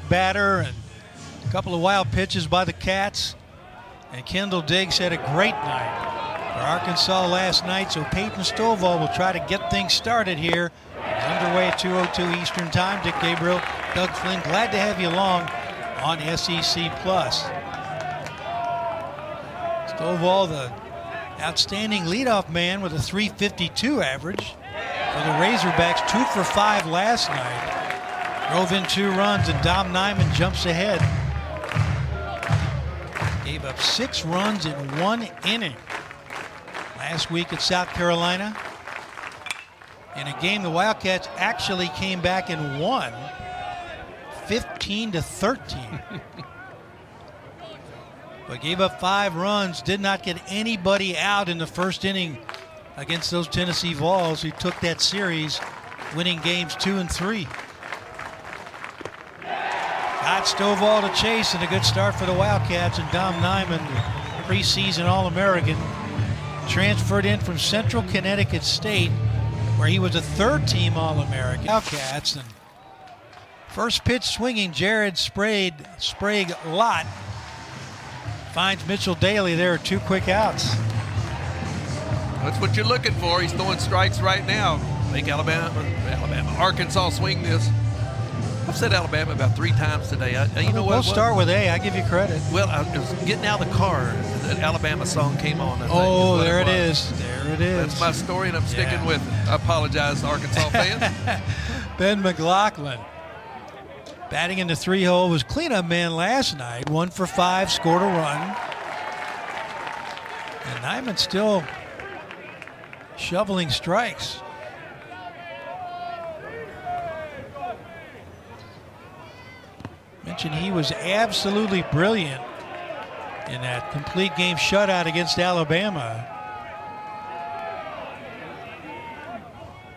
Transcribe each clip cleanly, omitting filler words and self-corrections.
batter and a couple of wild pitches by the Cats. And Kendall Diggs had a great night for Arkansas last night. So Peyton Stovall will try to get things started here. It's underway at 2:02 Eastern Time. Dick Gabriel, Doug Flynn, glad to have you along on SEC Plus. Stovall, the outstanding leadoff man with a .352 average for the Razorbacks, 2 for 5 last night. Drove in 2 runs, and Dom Nyman jumps ahead. Gave up 6 runs in 1 inning last week at South Carolina. In a game the Wildcats actually came back and won 15-13. But gave up 5 runs, did not get anybody out in the first inning against those Tennessee Vols, who took that series, winning games 2 and 3. Got Stovall to chase, and a good start for the Wildcats. And Dom Nyman, preseason All-American, transferred in from Central Connecticut State, where he was a third-team All-American. Wildcats, and first pitch swinging, Jared Sprague-Lott finds Mitchell Daly. There are 2 quick outs. That's what you're looking for. He's throwing strikes right now. Make Arkansas swing this. I've said Alabama about 3 times today. You know what? We'll start with A. I give you credit. Well, I was getting out of the car. That Alabama song came on. I think, oh, there it is. There it is. That's my story, and I'm sticking with it. I apologize, Arkansas fans. Ben McLaughlin, batting in the 3-hole, was cleanup man last night. 1 for 5, scored a run. And Nyman still shoveling strikes. Mentioned he was absolutely brilliant in that complete game shutout against Alabama.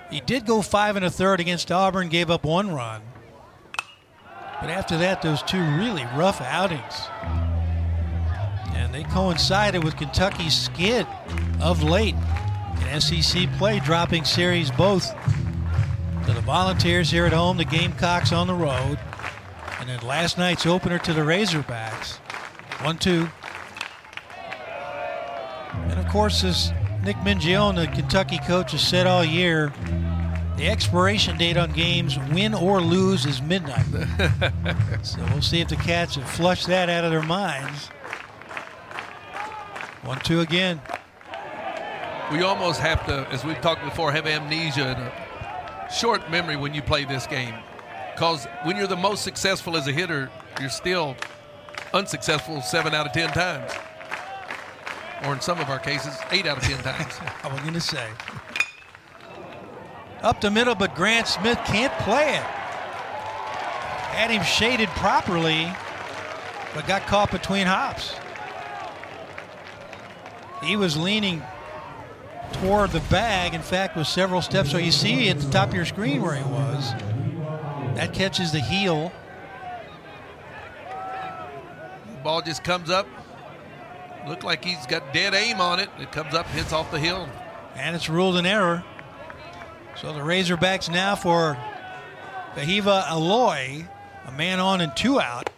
He did go 5 1/3 against Auburn, gave up 1 run. But after that, those 2 really rough outings. And they coincided with Kentucky's skid of late in SEC play, dropping series both to the Volunteers here at home, the Gamecocks on the road. And then last night's opener to the Razorbacks. 1-2. And of course, as Nick Mingione, the Kentucky coach, has said all year, the expiration date on games, win or lose, is midnight. So we'll see if the Cats have flushed that out of their minds. 1-2 again. We almost have to, as we've talked before, have amnesia and a short memory when you play this game. Because when you're the most successful as a hitter, you're still unsuccessful 7 out of 10 times. Or in some of our cases, 8 out of 10 times. I was going to say. Up the middle, but Grant Smith can't play it. Had him shaded properly, but got caught between hops. He was leaning toward the bag, in fact, with several steps. So you see at the top of your screen where he was. That catches the heel. Ball just comes up. Looked like he's got dead aim on it. It comes up, hits off the hill. And it's ruled an error. So the Razorbacks now for Fahiva Aloy, a man on and 2 out.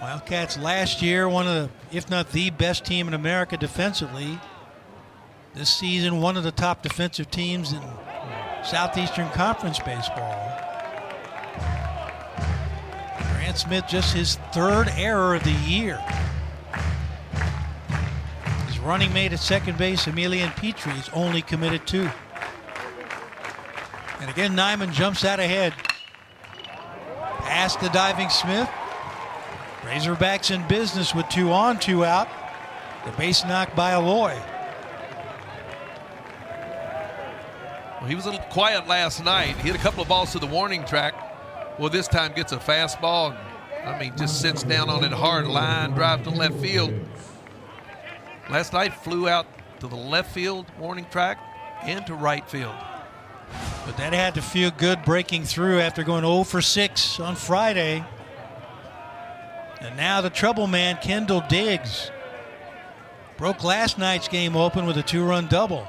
Wildcats last year, one of the, if not the best team in America defensively. This season, one of the top defensive teams in Southeastern Conference baseball. Grant Smith, just his 3rd error of the year. His running mate at second base, Emilian Petrie, is only committed 2. And again, Nyman jumps out ahead. Past the diving Smith. Razorbacks in business with 2 on, 2 out. The base knock by Aloy. Well, he was a little quiet last night. He hit a couple of balls to the warning track. Well, this time gets a fastball. Just sits down on it hard, line drive to left field. Last night flew out to the left field warning track and to right field. But that had to feel good breaking through after going 0 for 6 on Friday. And now the trouble man, Kendall Diggs, broke last night's game open with a 2-run double.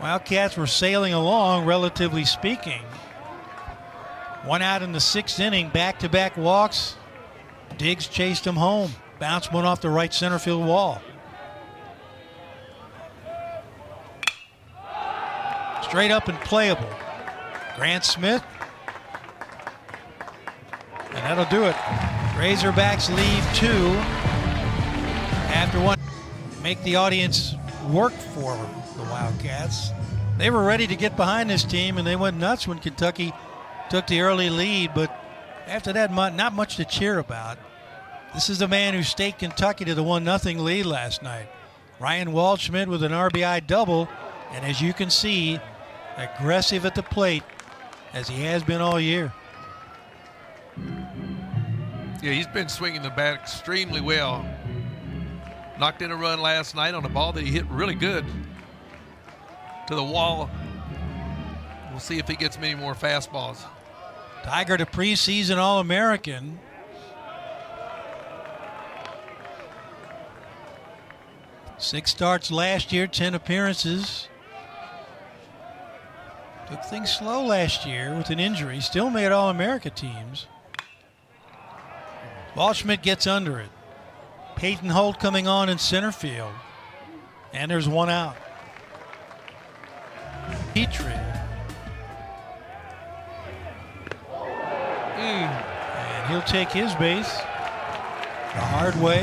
Wildcats were sailing along, relatively speaking. 1 out in the 6th inning, back-to-back walks. Diggs chased him home. Bounced one off the right center field wall. Straight up and playable. Grant Smith. And that'll do it. Razorbacks leave 2 after 1. Make the audience work for the Wildcats. They were ready to get behind this team, and they went nuts when Kentucky took the early lead, but after that, not much to cheer about. This is the man who staked Kentucky to the 1-0 lead last night. Ryan Waldschmidt with an RBI double, and as you can see, aggressive at the plate as he has been all year. Yeah, he's been swinging the bat extremely well. Knocked in a run last night on a ball that he hit really good to the wall. We'll see if he gets many more fastballs. Tiger, the preseason All-American. Six starts last year, 10 appearances. Took things slow last year with an injury. Still made All-America teams. Waldschmidt gets under it. Peyton Holt coming on in center field. And there's 1 out. Petrie. And he'll take his base the hard way.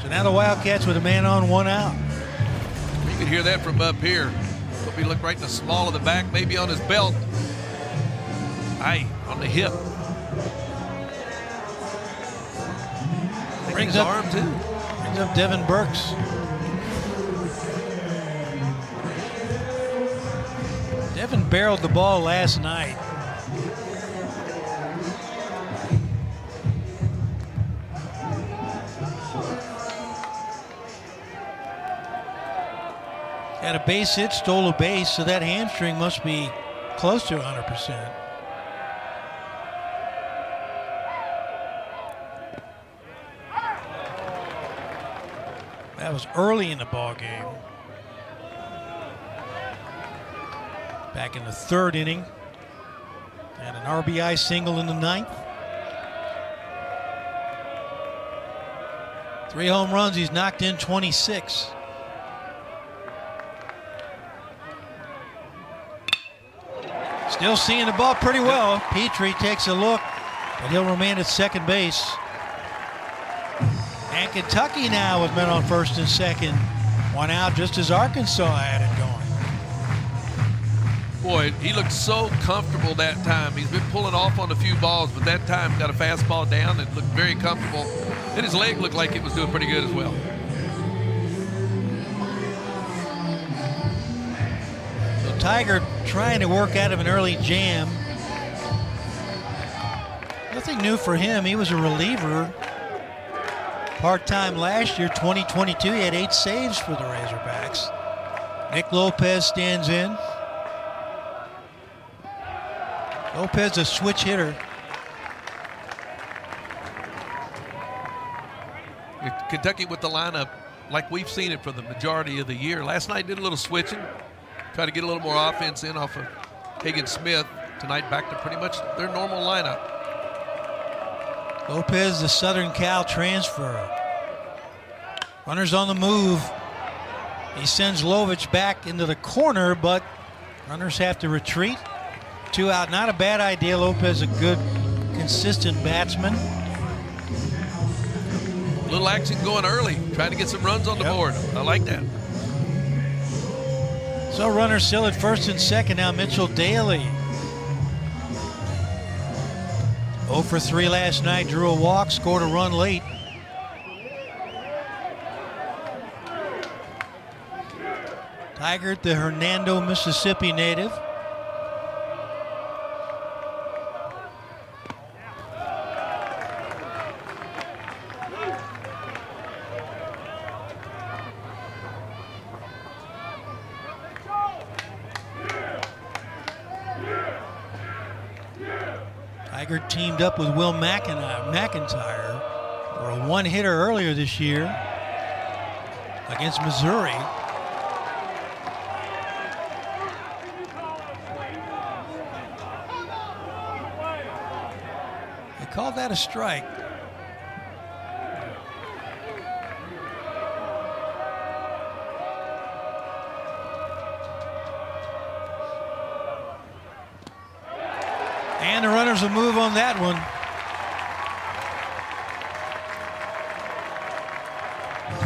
So now the Wildcats with a man on, 1 out. You can hear that from up here. Hope he looked right in the small of the back, maybe on his belt. Aye, on the hip. Brings his up, arm too. Brings up Devin Burks. Devin barreled the ball last night. Had a base hit, stole a base, so that hamstring must be close to 100%. That was early in the ball game. Back in the 3rd inning. And an RBI single in the 9th. 3 home runs, he's knocked in 26. Still seeing the ball pretty well. Petrie takes a look, but he'll remain at second base. And Kentucky now with men on first and second. 1 out just as Arkansas had it going. Boy, he looked so comfortable that time. He's been pulling off on a few balls, but that time got a fastball down and looked very comfortable. And his leg looked like it was doing pretty good as well. So Tiger trying to work out of an early jam. Nothing new for him. He was a reliever part-time last year, 2022. He had 8 saves for the Razorbacks. Nick Lopez stands in. Lopez, a switch hitter. Kentucky with the lineup like we've seen it for the majority of the year. Last night did a little switching, try to get a little more offense in off of Hagen Smith. Tonight back to pretty much their normal lineup. Lopez, the Southern Cal transfer. Runners on the move. He sends Lovich back into the corner, but runners have to retreat. 2 out, not a bad idea. Lopez, a good, consistent batsman. A little action going early, trying to get some runs on the board. I like that. So runners still at first and second now. Mitchell Daly. 0 for 3 last night, drew a walk, scored a run late. Tiger, the Hernando, Mississippi native. Tiger teamed up with Will McIntyre for a 1-hitter earlier this year against Missouri. called that a strike. And the runners will move on that one.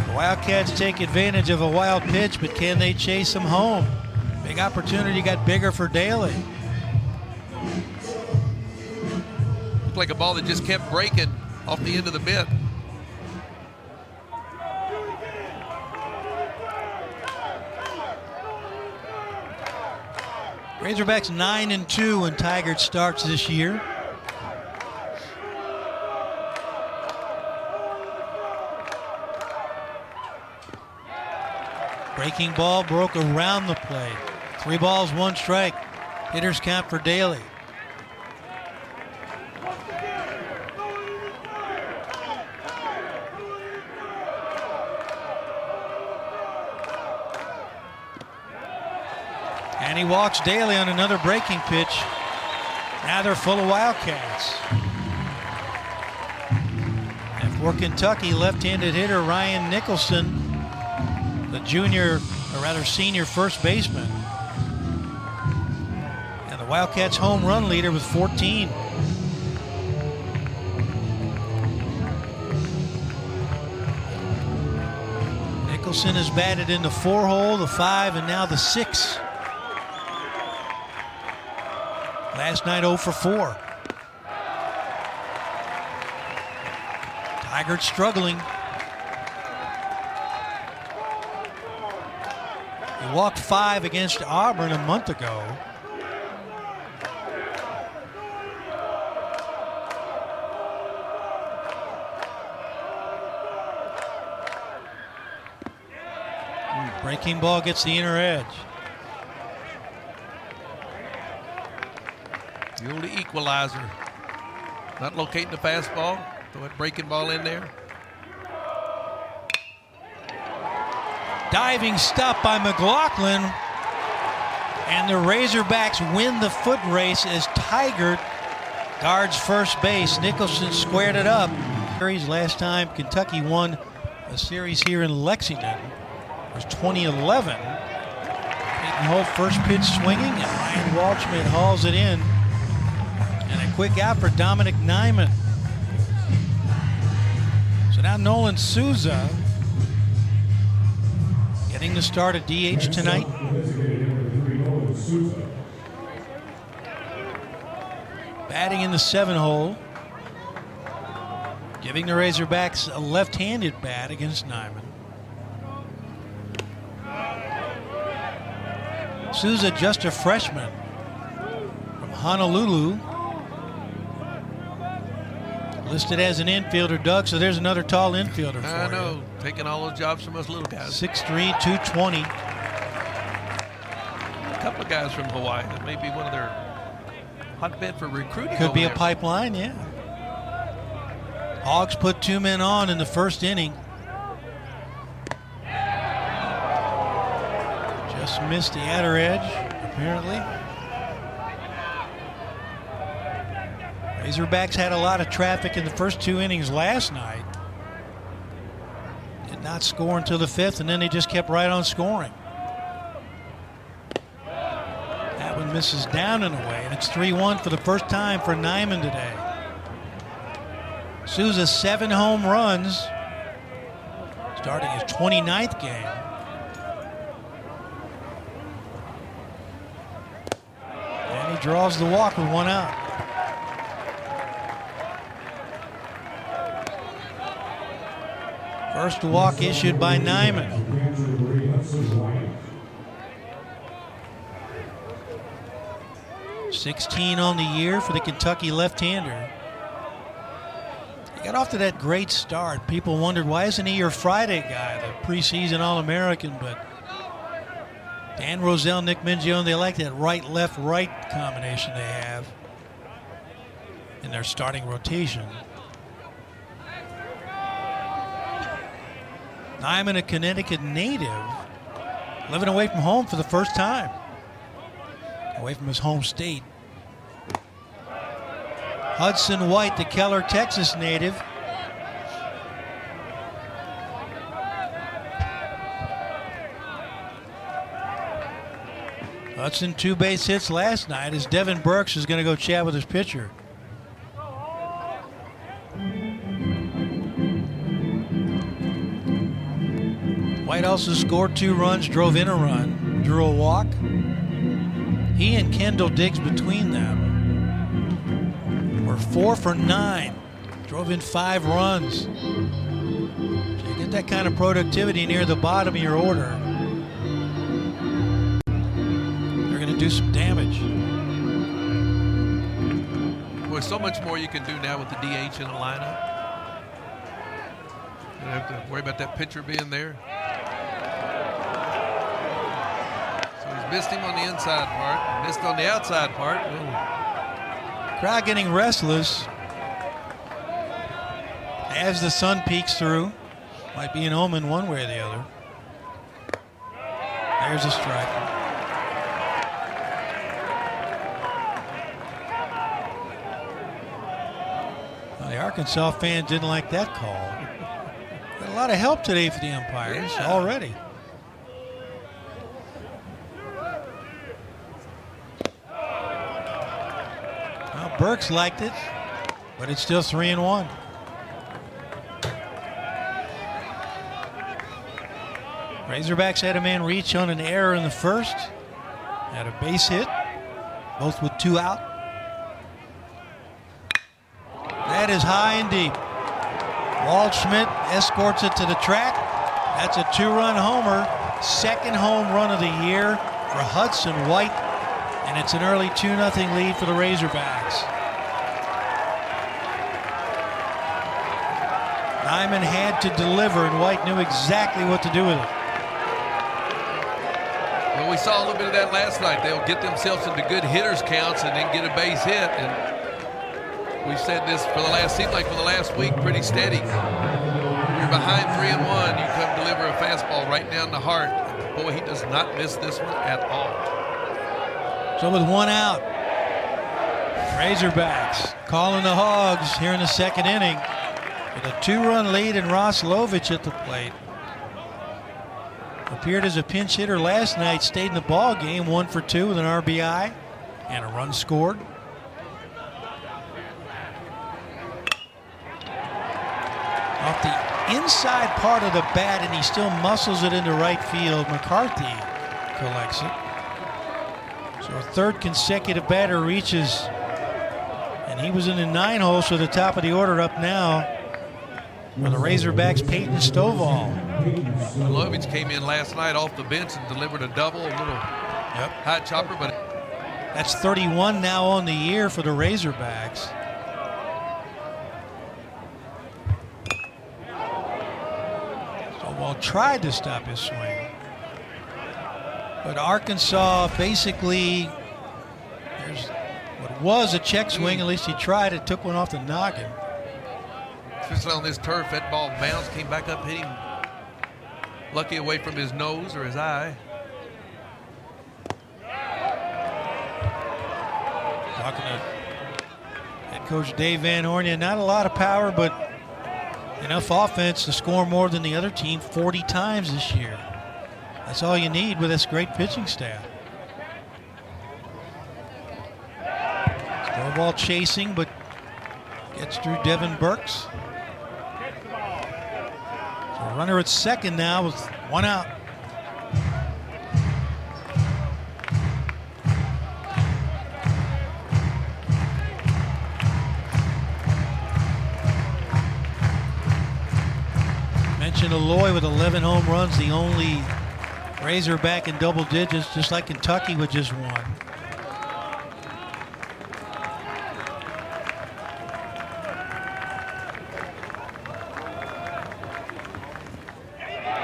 The Wildcats take advantage of a wild pitch, but can they chase them home? Big opportunity got bigger for Daly. Looked like a ball that just kept breaking off the end of the mitt. Razorbacks 9-2 when Tigard starts this year. Breaking ball broke around the plate. 3 balls, 1 strike. Hitters count for Daly. And he walks Daly on another breaking pitch. Now they're full of Wildcats. And for Kentucky, left-handed hitter Ryan Nicholson, the junior, or rather senior first baseman. And the Wildcats home run leader with 14. Nicholson has batted in the 4 hole, the 5, and now the 6. Last night 0 for 4. Tigard struggling. He walked 5 against Auburn a month ago. Breaking ball gets the inner edge. The old equalizer. Not locating the fastball. Throw that breaking ball in there. Diving stop by McLaughlin. And the Razorbacks win the foot race as Tigard guards first base. Nicholson squared it up. Last time Kentucky won a series here in Lexington was 2011. Peyton Holt first pitch swinging, and Ryan Waldschmidt hauls it in. And a quick out for Dominic Nyman. So now Nolan Souza getting the start at DH tonight. Batting in the 7 hole. Giving the Razorbacks a left-handed bat against Nyman. Souza, just a freshman from Honolulu. Listed as an infielder, Doug, so there's another tall infielder for you. I know, taking all those jobs from us little guys. 6'3", 220. A couple of guys from Hawaii. That may be one of their hotbed for recruiting. Could be over a there. pipeline, yeah. Hogs put 2 men on in the first inning. Just missed the outer edge, apparently. Razorbacks had a lot of traffic in the first 2 innings last night. Did not score until the 5th, and then they just kept right on scoring. That one misses down and away, and it's 3-1 for the first time for Nyman today. Souza 7 home runs, starting his 29th game. And he draws the walk with 1 out. First walk issued by Nyman. .16 on the year for the Kentucky left-hander. He got off to that great start. People wondered, why isn't he your Friday guy, the preseason All-American? But Dan Roselle, Nick Mingione, they like that right-left-right combination they have in their starting rotation. Nyman, a Connecticut native, living away from home for the first time. Away from his home state. Hudson White, the Keller, Texas native. Hudson 2 base hits last night as Devin Burks is going to go chat with his pitcher. White also scored 2 runs, drove in a run, drew a walk. He and Kendall Diggs between them were 4 for 9, drove in 5 runs. So you get that kind of productivity near the bottom of your order, they're going to do some damage. Boy, so much more you can do now with the DH in the lineup. You don't have to worry about that pitcher being there. Missed him on the inside part, missed on the outside part. Ooh. Crowd getting restless as the sun peeks through. Might be an omen one way or the other. There's a strike. Well, the Arkansas fans didn't like that call. Got a lot of help today for the umpires already. Burks liked it, but it's still 3-1. Razorbacks had a man reach on an error in the first, had a base hit, both with 2 out. That is high and deep. Waldschmidt escorts it to the track. That's a 2-run homer, second home run of the year for Hudson White. And it's an early 2-0 lead for the Razorbacks. Nyman had to deliver, and White knew exactly what to do with it. Well, we saw a little bit of that last night. They'll get themselves into good hitters counts and then get a base hit. And we've said this for the last, seemed like for the last week, pretty steady. You're behind 3-1, you come deliver a fastball right down the heart. Boy, he does not miss this one at all. So with 1 out, Razorbacks calling the Hogs here in the second inning with a 2-run lead and Ross Lovich at the plate. Appeared as a pinch hitter last night, stayed in the ball game, 1 for 2 with an RBI and a run scored. Off the inside part of the bat, and he still muscles it into right field. McCarthy collects it. So a third consecutive batter reaches, and he was in the 9 hole, so the top of the order up now for the Razorbacks, Peyton Stovall. Lovich came in last night off the bench and delivered a double, a little high chopper, but that's 31 now on the year for the Razorbacks. Stovall tried to stop his swing. But Arkansas basically, there's what was a check swing, at least he tried it, took one off the noggin. Especially on this turf, that ball bounced, came back up, hit him lucky away from his nose or his eye. Talking to head coach Dave Van Hornia, not a lot of power, but enough offense to score more than the other team 40 times this year. That's all you need with this great pitching staff. Stovall chasing, but gets through Devin Burks. So runner at second now with 1 out. Mentioned Aloy with 11 home runs, the only Razorback in double digits, just like Kentucky with just 1.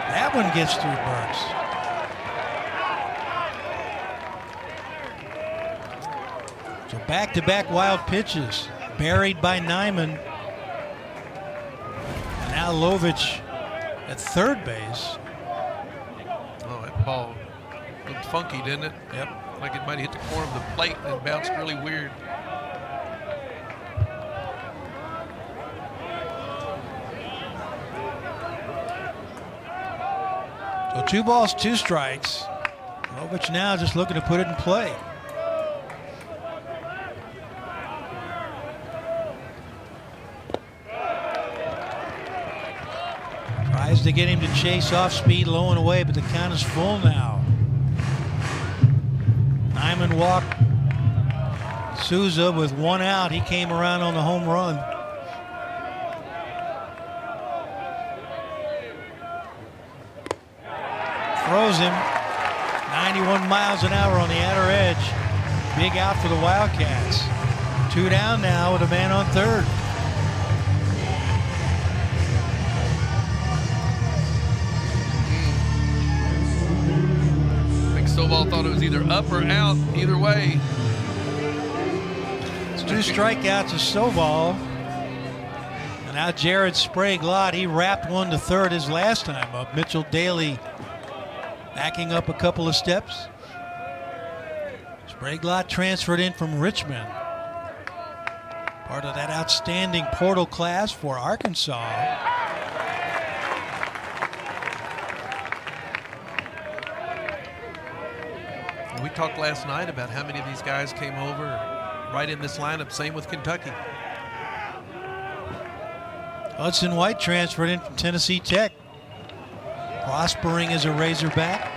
That one gets through Burks. So back-to-back wild pitches, buried by Nyman. And now Lovich at third base. Ball looked funky, didn't it? Yep. Like it might have hit the corner of the plate and bounced really weird. So 2 balls, 2 strikes. Lovich now just looking to put it in play. Tries to get him to chase off speed, low and away, but the count is full now. Nyman walked Souza with 1 out. He came around on the home run. Throws him 91 miles an hour on the outer edge. Big out for the Wildcats. 2 down now with a man on third. I think Stovall thought it was either up or out, either way. It's 2 strikeouts to Stovall. And now Jared Sprague-Lott, he wrapped one to third his last time up. Mitchell Daly backing up a couple of steps. Sprague-Lott transferred in from Richmond. Part of that outstanding portal class for Arkansas. We talked last night about how many of these guys came over right in this lineup. Same with Kentucky. Hudson White transferred in from Tennessee Tech. Prospering as a Razorback.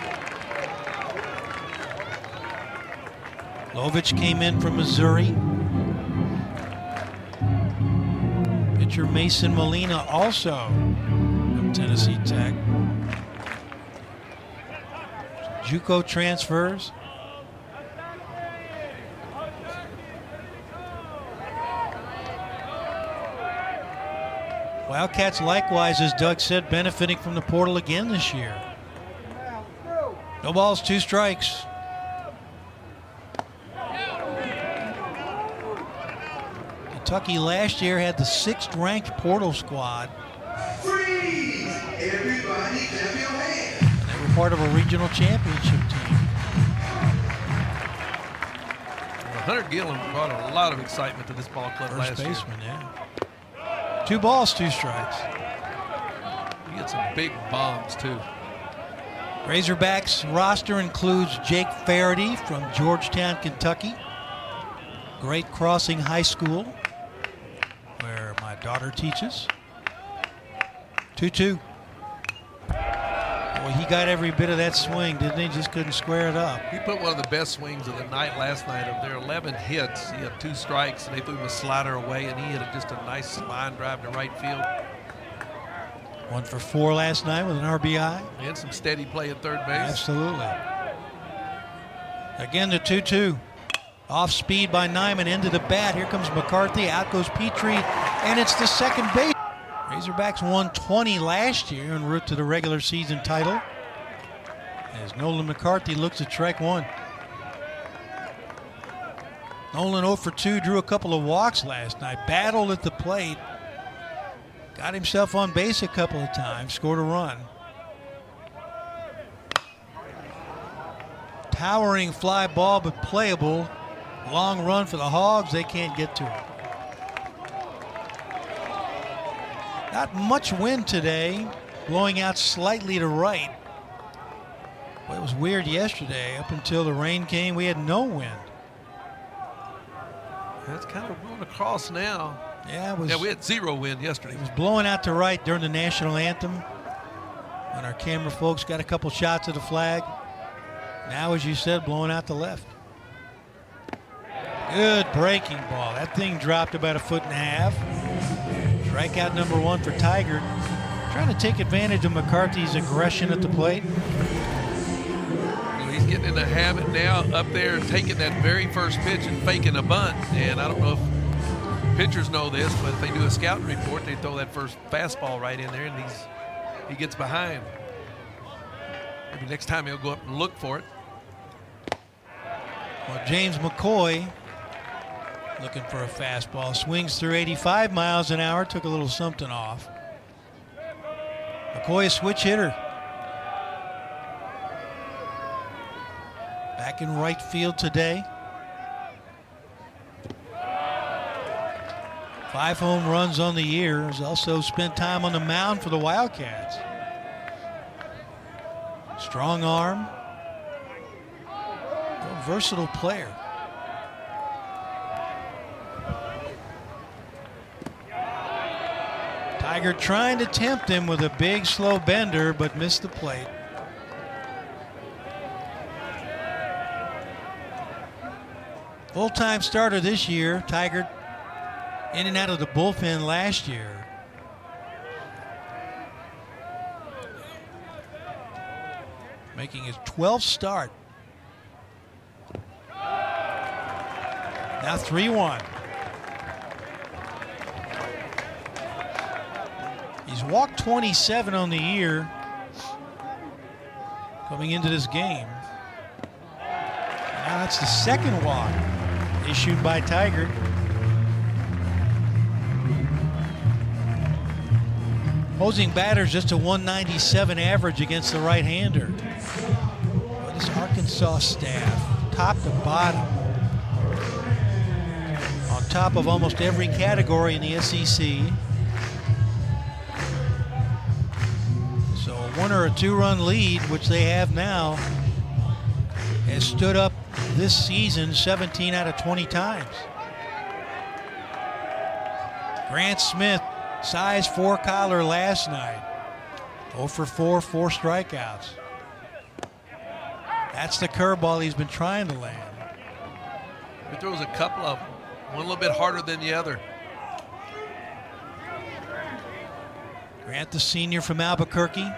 Lovich came in from Missouri. Pitcher Mason Molina also from Tennessee Tech. JUCO transfers. Wildcats likewise, as Doug said, benefiting from the portal again this year. No balls, 2 strikes. Kentucky last year had the 6th ranked portal squad. Freeze! Everybody clap your hands. And they were part of a regional championship team. Well, Hunter Gillen brought a lot of excitement to this ball club First last baseman, year. yeah. 2 balls, 2 strikes. He had some big bombs, too. Razorbacks roster includes Jake Faraday from Georgetown, Kentucky. Great Crossing High School, where my daughter teaches. 2-2. Boy, he got every bit of that swing, didn't he? Just couldn't square it up. He put one of the best swings of the night last night. Of their 11 hits, he had 2 strikes, and they threw him a slider away, and he hit just a nice line drive to right field. 1 for 4 last night with an RBI. And some steady play at third base. Absolutely. Again, the 2-2. Off speed by Nyman into the bat. Here comes McCarthy. Out goes Petrie, and it's the second base. Razorbacks won 20 last year en route to the regular season title. As Nolan McCarthy looks at strike 1. Nolan 0 for 2, drew a couple of walks last night. Battled at the plate. Got himself on base a couple of times. Scored a run. Towering fly ball, but playable. Long run for the Hogs. They can't get to it. Not much wind today. Blowing out slightly to right. Well, it was weird yesterday. Up until the rain came, we had no wind. That's kind of going across now. Yeah, it was. Yeah, we had 0 wind yesterday. It was blowing out to right during the national anthem. When our camera folks got a couple shots of the flag. Now, as you said, blowing out to left. Good breaking ball. That thing dropped about 1.5 feet. Strikeout number 1 for Tiger. Trying to take advantage of McCarthy's aggression at the plate. He's getting in the habit now up there taking that very first pitch and faking a bunt. And I don't know if pitchers know this, but if they do a scouting report, they throw that first fastball right in there, and he gets behind. Maybe next time he'll go up and look for it. Well, James McCoy looking for a fastball. Swings through 85 miles an hour. Took a little something off. McCoy, a switch hitter. Back in right field today. 5 home runs on the year. He's also spent time on the mound for the Wildcats. Strong arm. A versatile player. Tiger trying to tempt him with a big slow bender, but missed the plate. Full-time starter this year. Tiger in and out of the bullpen last year. Making his 12th start. Now 3-1. He's walked 27 on the year coming into this game. Now that's the second walk issued by Tiger. Opposing batters just a 197 average against the right-hander. But this Arkansas staff, top to bottom, on top of almost every category in the SEC. So a 1 or a 2-run lead, which they have now, has stood up this season 17 out of 20 times. Grant Smith, size 4 collar last night. 0 for 4, 4 strikeouts. That's the curveball he's been trying to land. He throws a couple of them, one a little bit harder than the other. Grant, the senior from Albuquerque.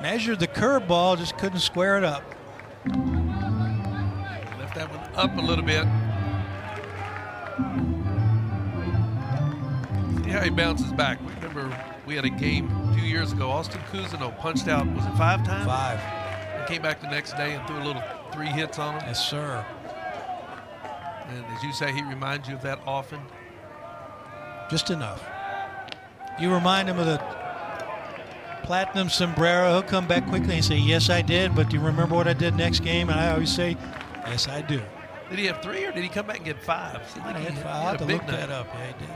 Measured the curveball, just couldn't square it up. Left that one up a little bit. See how he bounces back. We remember we had a game 2 years ago. Austin Cousineau punched out, was it 5 times? 5. And came back the next day and threw a little 3 hits on him. Yes, sir. And as you say, he reminds you of that often. Just enough. You remind him of the platinum sombrero. He'll come back quickly and say, yes, I did, but do you remember what I did next game? And I always say, yes, I do. Did he have 3 or did he come back and get 5? See, I he had 5. had I'll have a to big look night. that up. Yeah, he did.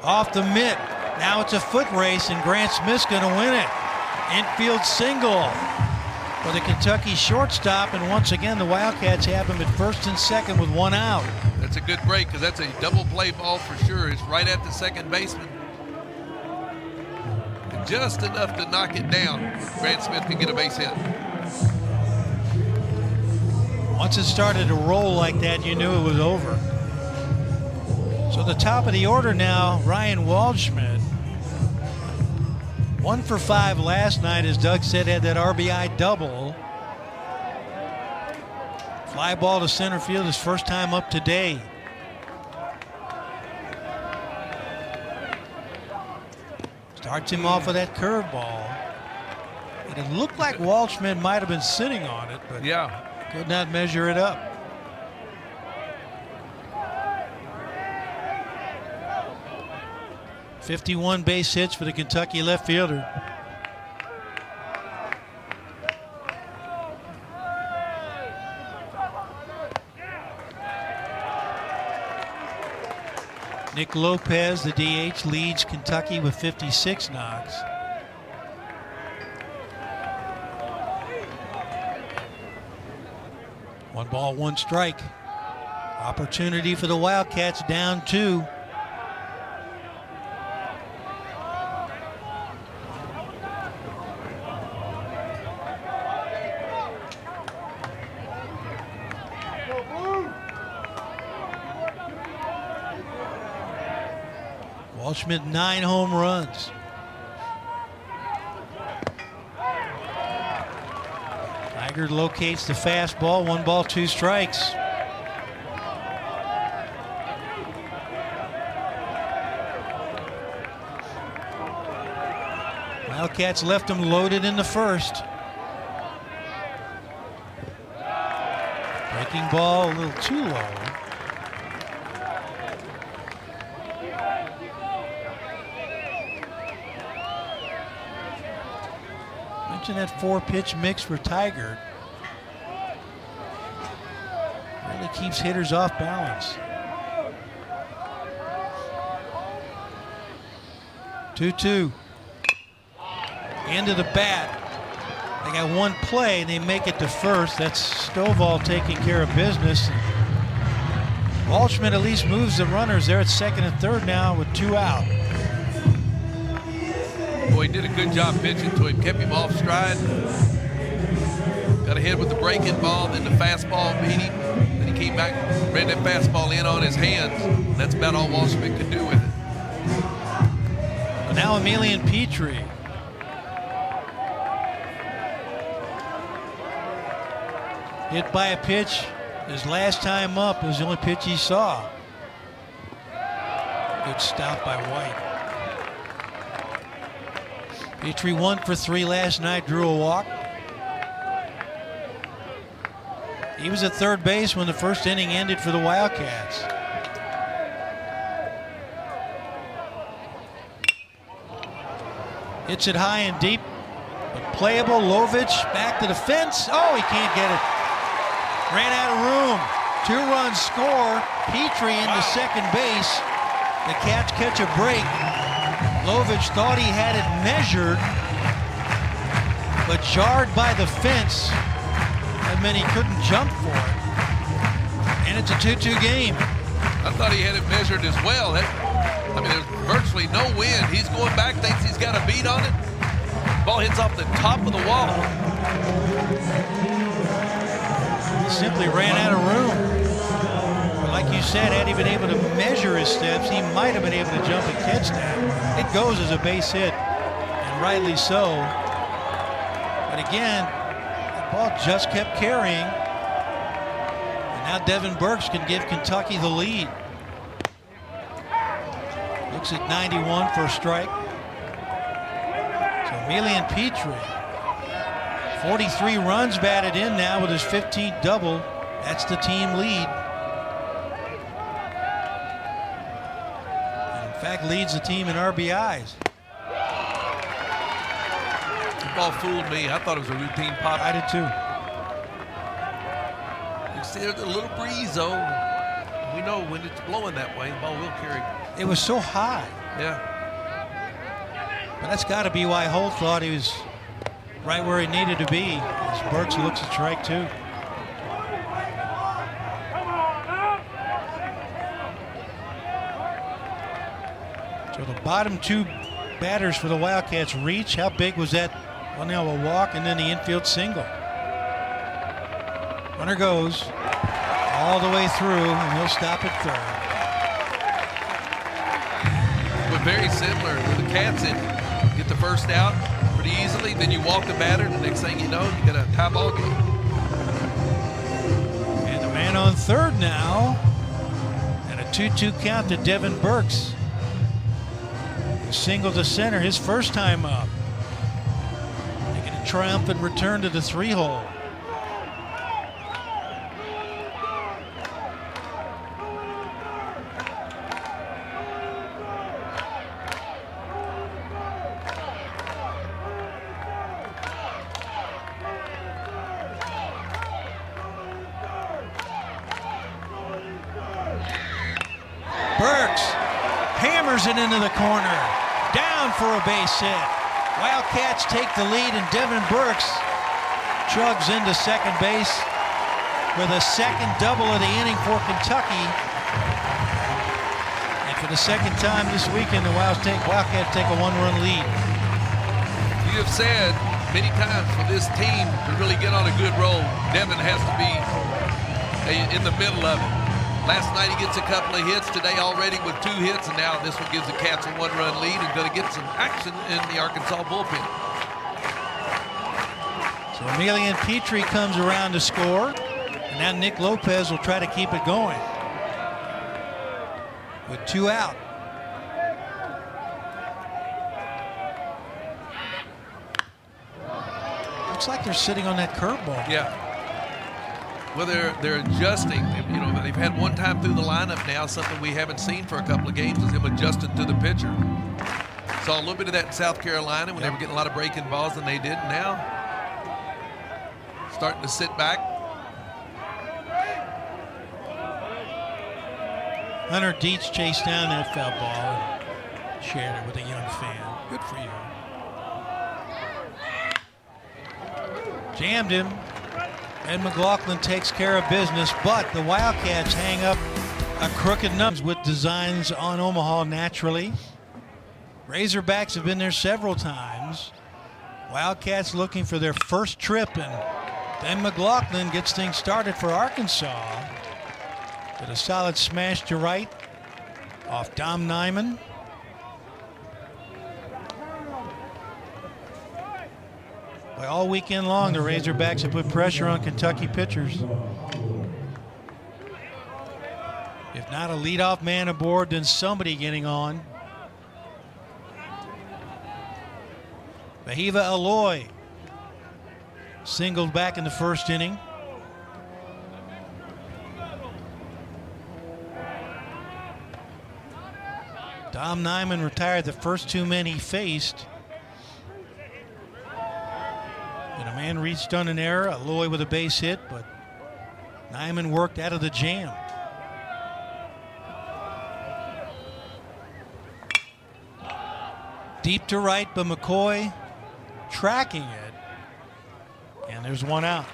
Off the mitt. Now it's a foot race, and Grant Smith's going to win it. Infield single for the Kentucky shortstop, and once again the Wildcats have him at first and second with 1 out. That's a good break because that's a double play ball for sure. It's right at the second baseman. Just enough to knock it down. Grant Smith can get a base hit. Once it started to roll like that, you knew it was over. So the top of the order now, Ryan Waldschmidt. 1 for 5 last night, as Doug said, had that RBI double. Fly ball to center field, his first time up today. Starts him off with that curveball. It looked like Waldschmidt might have been sitting on it, but Yeah. could not measure it up. .51 base hits for the Kentucky left fielder. Nick Lopez, the DH, leads Kentucky with 56 knocks. One ball, one strike. Opportunity for the Wildcats, down 2. Waldschmidt, 9 home runs. Tiger locates the fastball, 1 ball, 2 strikes. Wildcats left him loaded in the first. Breaking ball a little too low. watching that 4-pitch mix for Tiger. Really keeps hitters off balance. 2-2. End of the bat. They got one play and they make it to first. That's Stovall taking care of business. Walshman at least moves the runners there at second and third now with 2 out. Boy, he did a good job pitching to him. Kept him off stride. Got ahead with the breaking ball, then the fastball beat him. Then he came back, ran that fastball in on his hands. And that's about all Walshman could do with it. Now Emilian Petrie. Hit by a pitch. His last time up, it was the only pitch he saw. Good stop by White. Petrie 1 for 3 last night, drew a walk. He was at third base when the first inning ended for the Wildcats. Hits it high and deep, but playable. Lovich back to the fence. Oh, he can't get it. Ran out of room. 2-run score. Petrie into second base. The Cats catch a break. Lovich thought he had it measured, but jarred by the fence. That meant he couldn't jump for it. And it's a 2-2 game. I thought he had it measured as well. There's virtually no wind. He's going back, thinks he's got a beat on it. Ball hits off the top of the wall. He simply ran out of room. But like you said, had he been able to measure his steps, he might have been able to jump and catch that. It goes as a base hit, and rightly so. But again, the ball just kept carrying. And now Devin Burks can give Kentucky the lead. Looks at 91 for a strike. So Emilian Petrie, 43 runs batted in now with his 15th double. That's the team lead. And in fact, leads the team in RBIs. The ball fooled me. I thought it was a routine pop. I did too. You see, there's a little breeze, though. We know when it's blowing that way, the ball will carry. It was so high. Yeah. But that's got to be why Holt thought he was right where he needed to be. As Burks looks at strike 2. So the bottom 2 batters for the Wildcats reach. How big was that? Well, now a walk and then the infield single. Runner goes all the way through, and he'll stop at third. But very similar to the Cats. Get the first out pretty easily, then you walk the batter, and the next thing you know, you got a tie ball game. And the man on third now, and a 2-2 count to Devin Burks. Single to center, his first time up. Making a triumphant return to the 3-hole. Burks hammers it into the corner. Down for a base hit. Wildcats take the lead, and Devin Burks chugs into second base with a second double of the inning for Kentucky. And for the second time this weekend, the Wildcats take a 1-run lead. You have said many times for this team to really get on a good roll, Devin has to be in the middle of it. Last night he gets a couple of hits, today already with 2 hits, and now this one gives the Cats a 1-run lead and going to get some action in the Arkansas bullpen. So Emilian Petrie comes around to score, and now Nick Lopez will try to keep it going with 2 out. Looks like they're sitting on that curveball. Yeah. Well, they're adjusting. You know, they've had one time through the lineup now. Something we haven't seen for a couple of games is him adjusting to the pitcher. Saw a little bit of that in South Carolina when they were getting a lot of breaking balls than they did. Now starting to sit back. Hunter Dietz chased down that foul ball and shared it with a young fan. Good for you. Jammed him. Ed McLaughlin takes care of business, but the Wildcats hang up a crooked numbers with designs on Omaha naturally. Razorbacks have been there several times. Wildcats looking for their first trip, and then McLaughlin gets things started for Arkansas with a solid smash to right off Dom Nyman. Well, all weekend long, the Razorbacks have put pressure on Kentucky pitchers. If not a leadoff man aboard, then somebody getting on. Vahiva Aloy singled back in the first inning. Dom Nyman retired the first two men he faced. And a man reached on an error, Aloy with a base hit, but Nyman worked out of the jam. Deep to right, but McCoy tracking it. And there's one out.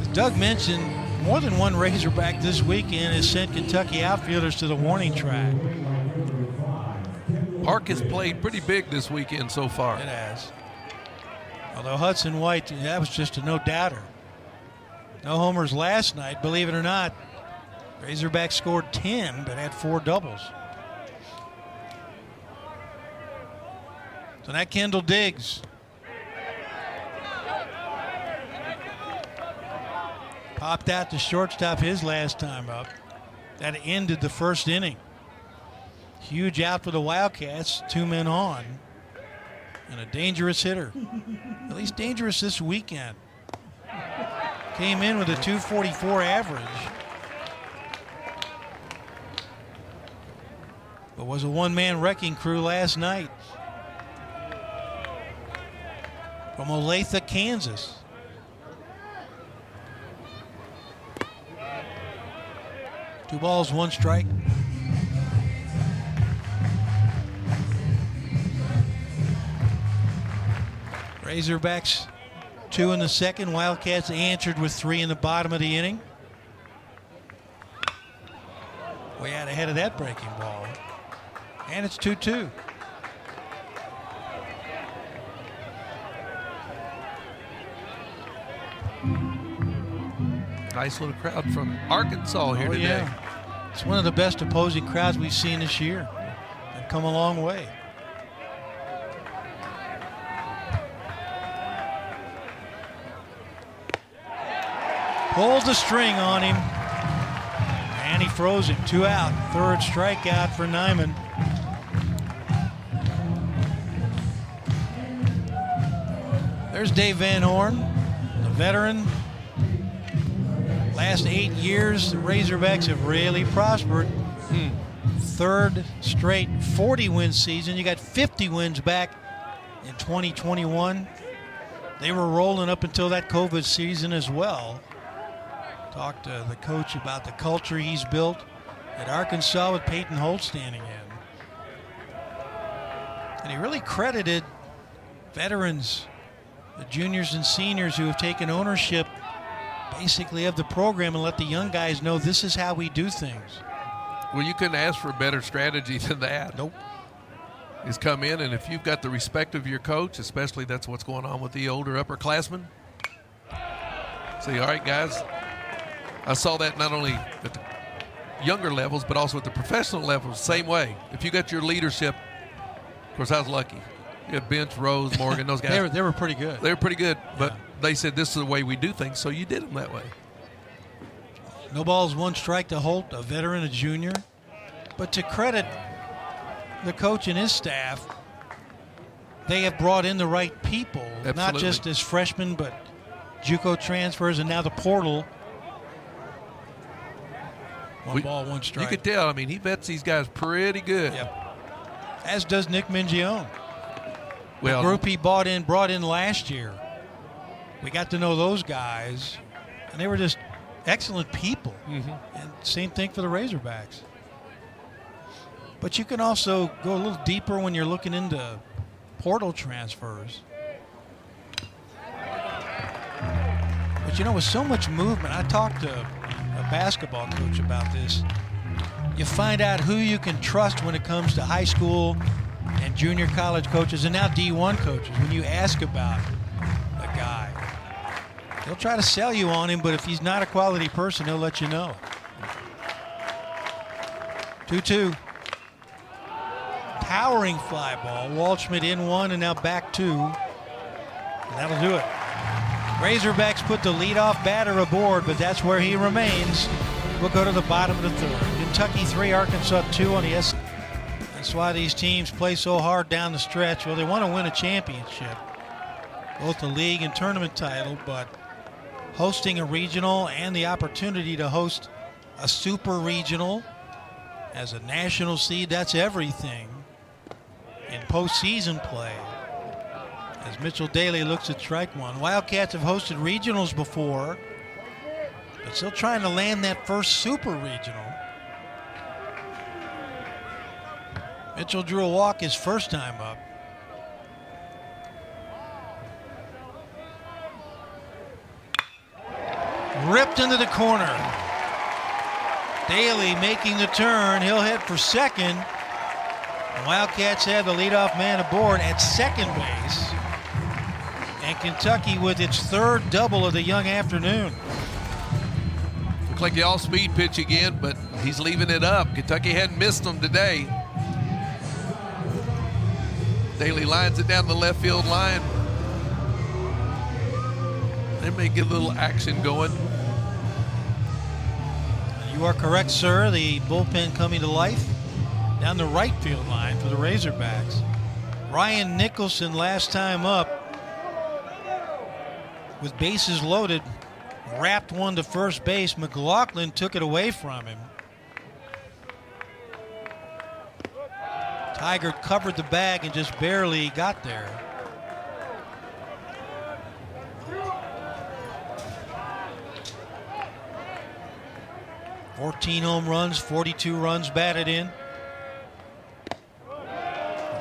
As Doug mentioned, more than one Razorback this weekend has sent Kentucky outfielders to the warning track. Park has played pretty big this weekend so far. It has. Although Hudson White, that was just a no-doubter. No homers last night, believe it or not. Razorback scored 10, but had 4 doubles. So that Kendall Diggs. Popped out to shortstop his last time up. That ended the first inning. Huge out for the Wildcats, 2 men on. And a dangerous hitter. At least dangerous this weekend. Came in with a 244 average. But was a one-man wrecking crew last night. From Olathe, Kansas. Two balls, one strike. Razorbacks 2 in the second. Wildcats answered with 3 in the bottom of the inning. Way out ahead of that breaking ball. And it's 2-2. Nice little crowd from Arkansas here today. Yeah. It's one of the best opposing crowds we've seen this year. They've come a long way. Pulls the string on him. And he throws him. 2 out. Third strikeout for Nyman. There's Dave Van Horn, the veteran. Last 8 years, the Razorbacks have really prospered. Third straight 40-win season. You got 50 wins back in 2021. They were rolling up until that COVID season as well. Talked to the coach about the culture he's built at Arkansas with Peyton Holt standing in. And he really credited veterans, the juniors and seniors who have taken ownership basically of the program and let the young guys know this is how we do things. Well, you couldn't ask for a better strategy than that. Nope. Is come in, and if you've got the respect of your coach, especially that's what's going on with the older upperclassmen, say, all right, guys, I saw that not only at the younger levels, but also at the professional levels, same way. If you got your leadership, of course, I was lucky. You had Bench, Rose, Morgan, those guys. they were pretty good. They were pretty good, but Yeah. they said this is the way we do things, so you did them that way. No balls, one strike to Holt, a veteran, a junior. But to credit the coach and his staff, they have brought in the right people, not Absolutely. just as freshmen, but JUCO transfers and now the portal. One ball, one strike. You could tell. I mean, he vets these guys pretty good. Yep. As does Nick Mingione. The group he brought in last year. We got to know those guys, and they were just excellent people. Mm-hmm. And same thing for the Razorbacks. But you can also go a little deeper when you're looking into portal transfers. But you know, with so much movement, I talked to a basketball coach about this. You find out who you can trust when it comes to high school and junior college coaches and now D1 coaches. When you ask about a guy, they'll try to sell you on him, but if he's not a quality person, he'll let you know. 2-2. Towering fly ball. Waldschmidt in one and now back two. And that'll do it. Razorbacks put the leadoff batter aboard, but that's where he remains. We'll go to the bottom of the third. Kentucky 3, Arkansas 2 on the S. That's why these teams play so hard down the stretch. Well, they want to win a championship, both the league and tournament title, but hosting a regional and the opportunity to host a super regional as a national seed, that's everything in postseason play. As Mitchell Daly looks at strike one. Wildcats have hosted regionals before, but still trying to land that first super regional. Mitchell drew a walk his first time up. Ripped into the corner. Daly making the turn. He'll head for second. The Wildcats have the leadoff man aboard at second base. And Kentucky with its third double of the young afternoon. Looks like the all-speed pitch again, but he's leaving it up. Kentucky hadn't missed him today. Daly lines it down the left field line. They may get a little action going. You are correct, sir. The bullpen coming to life down the right field line for the Razorbacks. Ryan Nicholson last time up with bases loaded, wrapped one to first base. McLaughlin took it away from him. Tiger covered the bag and just barely got there. "14 home runs, 42 runs batted in."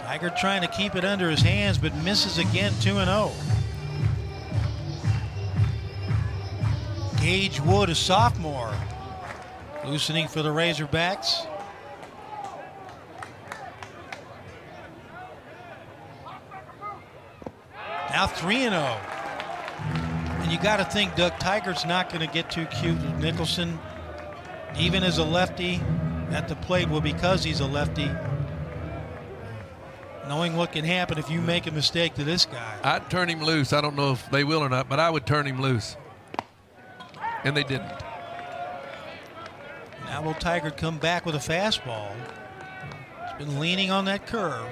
Tiger trying to keep it under his hands, but misses again, 2-0. Gage Wood, a sophomore, loosening for the Razorbacks. Now 3-0. And you got to think Doug Tiger's not going to get too cute with Nicholson, even as a lefty at the plate. Well, because he's a lefty, knowing what can happen if you make a mistake to this guy. I'd turn him loose. I don't know if they will or not, but I would turn him loose. And they didn't. Now will Tiger come back with a fastball? He's been leaning on that curve.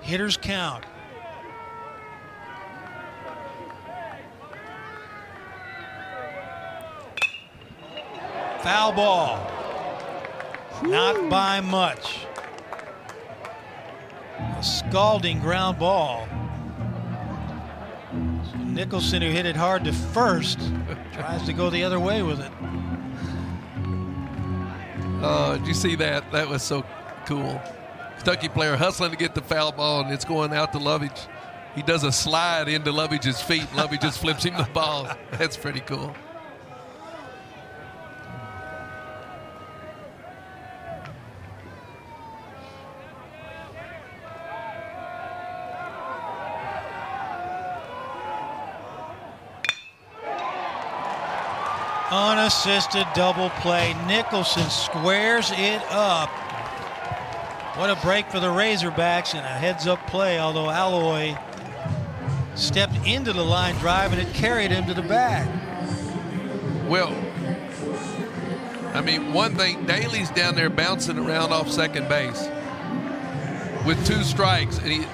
Hitters count. Foul ball. Not by much. A scalding ground ball. So Nicholson, who hit it hard to first, tries to go the other way with it. Oh, did you see that? That was so cool. Kentucky player hustling to get the foul ball, and it's going out to Lovage. He does a slide into Lovage's feet. Lovage just flips him the ball. That's pretty cool. Unassisted double play. Nicholson squares it up. What a break for the Razorbacks and a heads-up play, although Alloy stepped into the line drive and it carried him to the bag. Well, I mean, one thing, Daly's down there bouncing around off second base with 2 strikes, and he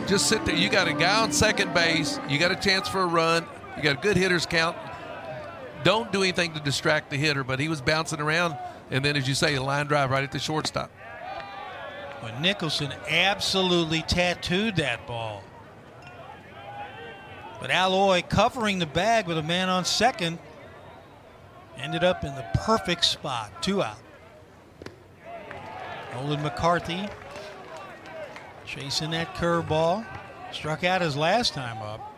just sit there. You got a guy on second base. You got a chance for a run. You got a good hitter's count. Don't do anything to distract the hitter, but he was bouncing around, and then, as you say, a line drive right at the shortstop. But Nicholson absolutely tattooed that ball. But Alloy, covering the bag with a man on second, ended up in the perfect spot. 2 out. Nolan McCarthy chasing that curveball. Struck out his last time up.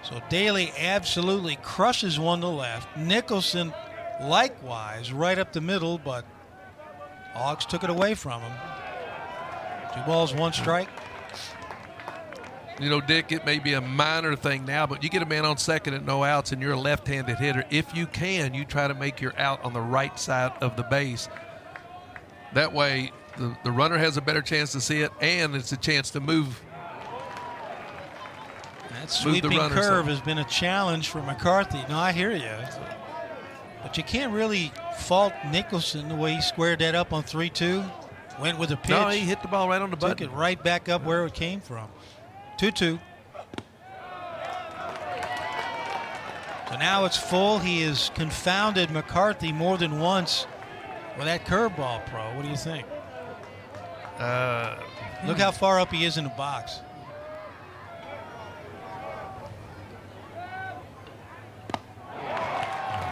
So Daly absolutely crushes one to left. Nicholson likewise right up the middle, but Hogs took it away from him. 2 balls, 1 strike. You know, Dick, it may be a minor thing now, but you get a man on second and no outs and you're a left-handed hitter. If you can, you try to make your out on the right side of the base. That way, the runner has a better chance to see it, and it's a chance to move. That sweeping curve has been a challenge for McCarthy. No, I hear you. But you can't really fault Nicholson the way he squared that up on 3-2. Went with a pitch. No, he hit the ball right on the button. Took it right back up where it came from. 2-2. So now it's full. He has confounded McCarthy more than once with that curveball, Pro. What do you think? Look how far up he is in the box.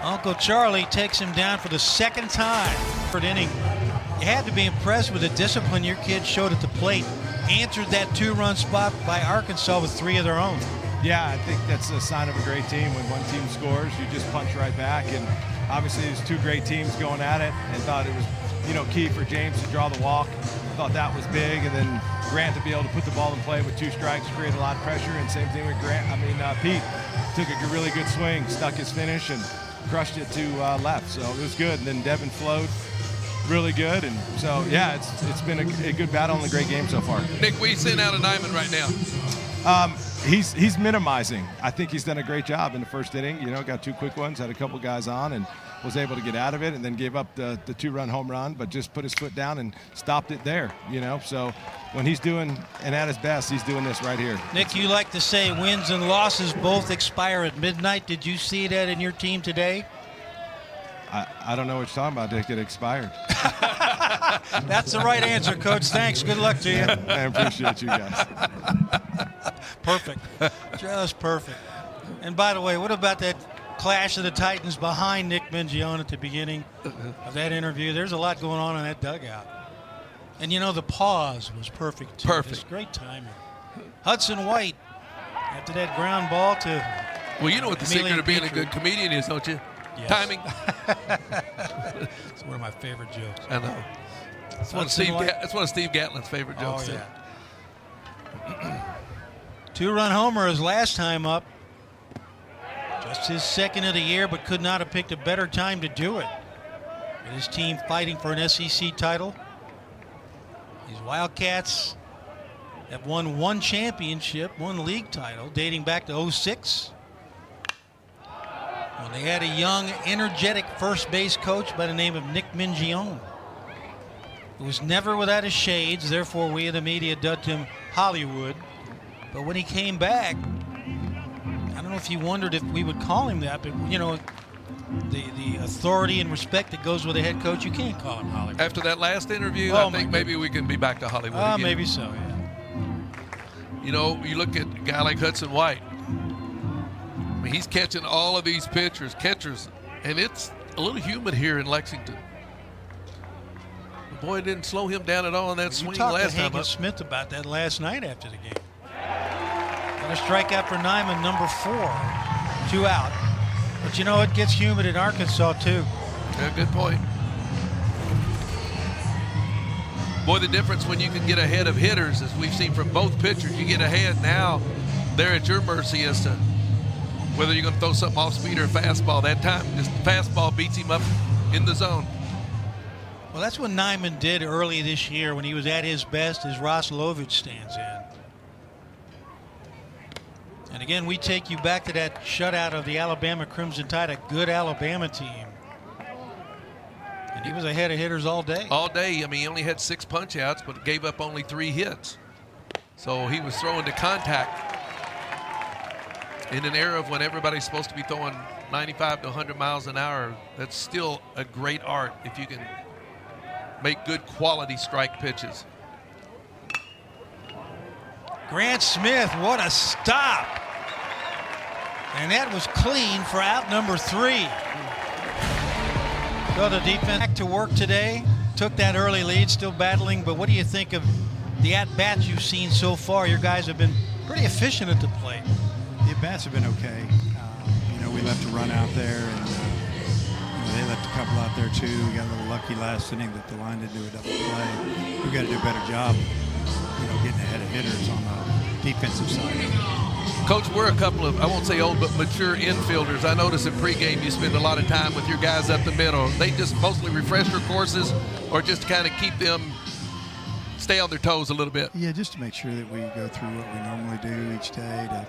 Uncle Charlie takes him down for the second time. Third inning. You had to be impressed with the discipline your kids showed at the plate. Answered that 2-run spot by Arkansas with 3 of their own. Yeah, I think that's a sign of a great team. When one team scores, you just punch right back. And obviously, there's 2 great teams going at it, and thought it was, key for James to draw the walk. Thought that was big, and then Grant to be able to put the ball in play with 2 strikes created a lot of pressure. And same thing with Pete took a really good swing, stuck his finish, and crushed it to left. So it was good. And then Devin flowed really good. And so, yeah, it's been a good battle and a great game so far. Nick, we send out a Nyman right now. He's minimizing. I think he's done a great job in the first inning. Got 2 quick ones, had a couple guys on, and was able to get out of it, and then gave up the 2-run home run, but just put his foot down and stopped it there. So when he's doing and at his best, he's doing this right here. Nick, you like to say wins and losses both expire at midnight. Did you see that in your team today? I don't know what you're talking about. It expired. That's the right answer, Coach. Thanks. Good luck to you. I appreciate you guys. Perfect. Just perfect. And by the way, what about that clash of the Titans behind Nick Mingione at the beginning of that interview? There's a lot going on in that dugout. And, the pause was perfect, too. Perfect. Just great timing. Hudson White, after that ground ball to Well, you know what the secret Emilian of being a Petrie. good comedian is, don't you? Yes. Timing. It's one of my favorite jokes. I know. That's one of Steve Gatlin's favorite jokes. Oh, too. yeah. 2-run homer his last time up. Just his second of the year, but could not have picked a better time to do it. With his team fighting for an SEC title. These Wildcats have won 1 championship, 1 league title, dating back to 06. When they had a young, energetic first base coach by the name of Nick Mingione, who was never without his shades, therefore we in the media dubbed him Hollywood. But when he came back, I don't know if you wondered if we would call him that, but the authority and respect that goes with a head coach, you can't call him Hollywood. After that last interview, Oh, I think maybe we can be back to Hollywood again. Maybe so, yeah. You look at a guy like Hudson White. I mean, he's catching all of these catchers, and it's a little humid here in Lexington. The boy didn't slow him down at all in that swing We talked last to time Hagen up. Smith about that last night after the game. Got a strikeout for Nyman, number 4. 2 out. But it gets humid in Arkansas too. Yeah, good point. Boy, the difference when you can get ahead of hitters, as we've seen from both pitchers, you get ahead now, they're at your mercy as to whether you're going to throw something off speed or a fastball. That time, just the fastball beats him up in the zone. Well, that's what Nyman did early this year when he was at his best as Ross Lovich stands in. And again, we take you back to that shutout of the Alabama Crimson Tide, a good Alabama team. And he was ahead of hitters all day. All day. I mean, he only had 6 punch outs, but gave up only 3 hits. So he was throwing to contact in an era of when everybody's supposed to be throwing 95 to 100 miles an hour. That's still a great art if you can make good quality strike pitches. Grant Smith, what a stop. And that was clean for out number 3. So the defense back to work today. Took that early lead, still battling, but what do you think of the at-bats you've seen so far? Your guys have been pretty efficient at the plate. The at-bats have been okay. We left a run out there, and they left a couple out there too. We got a little lucky last inning that the line didn't do a double play. We've got to do a better job, getting ahead of hitters on the defensive side. Coach, we're a couple of, I won't say old, but mature infielders. I notice in pregame you spend a lot of time with your guys up the middle. They just mostly refresher courses or just kind of keep them stay on their toes a little bit? Yeah, just to make sure that we go through what we normally do each day to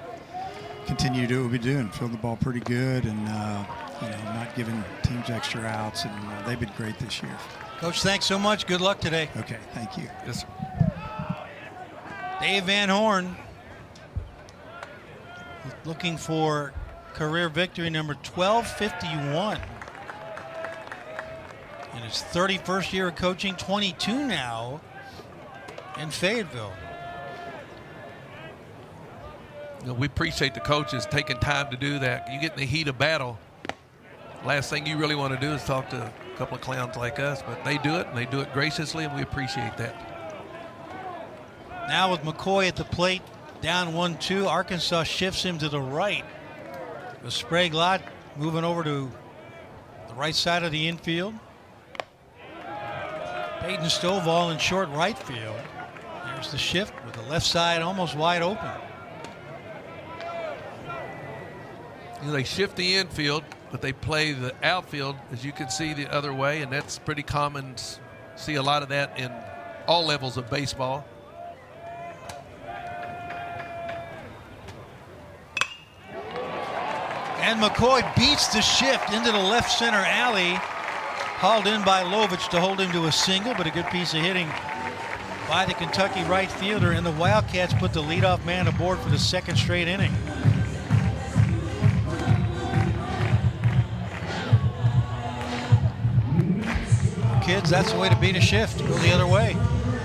continue to do what we do and field the ball pretty good and, not giving teams extra outs. And they've been great this year. Coach, thanks so much. Good luck today. Okay, thank you. Yes, sir. Dave Van Horn looking for career victory number 1251. In his 31st year of coaching, 22 now in Fayetteville. We appreciate the coaches taking time to do that. You get in the heat of battle, last thing you really want to do is talk to a couple of clowns like us, but they do it, and they do it graciously, and we appreciate that. Now with McCoy at the plate, down 1-2, Arkansas shifts him to the right. The Sprague Lott moving over to the right side of the infield. Peyton Stovall in short right field. There's the shift with the left side almost wide open. They shift the infield, but they play the outfield, as you can see, the other way, and that's pretty common. See a lot of that in all levels of baseball. And McCoy beats the shift into the left center alley. Hauled in by Lovich to hold him to a single, but a good piece of hitting by the Kentucky right fielder. And the Wildcats put the leadoff man aboard for the second straight inning. Kids, that's the way to beat a shift. Go the other way.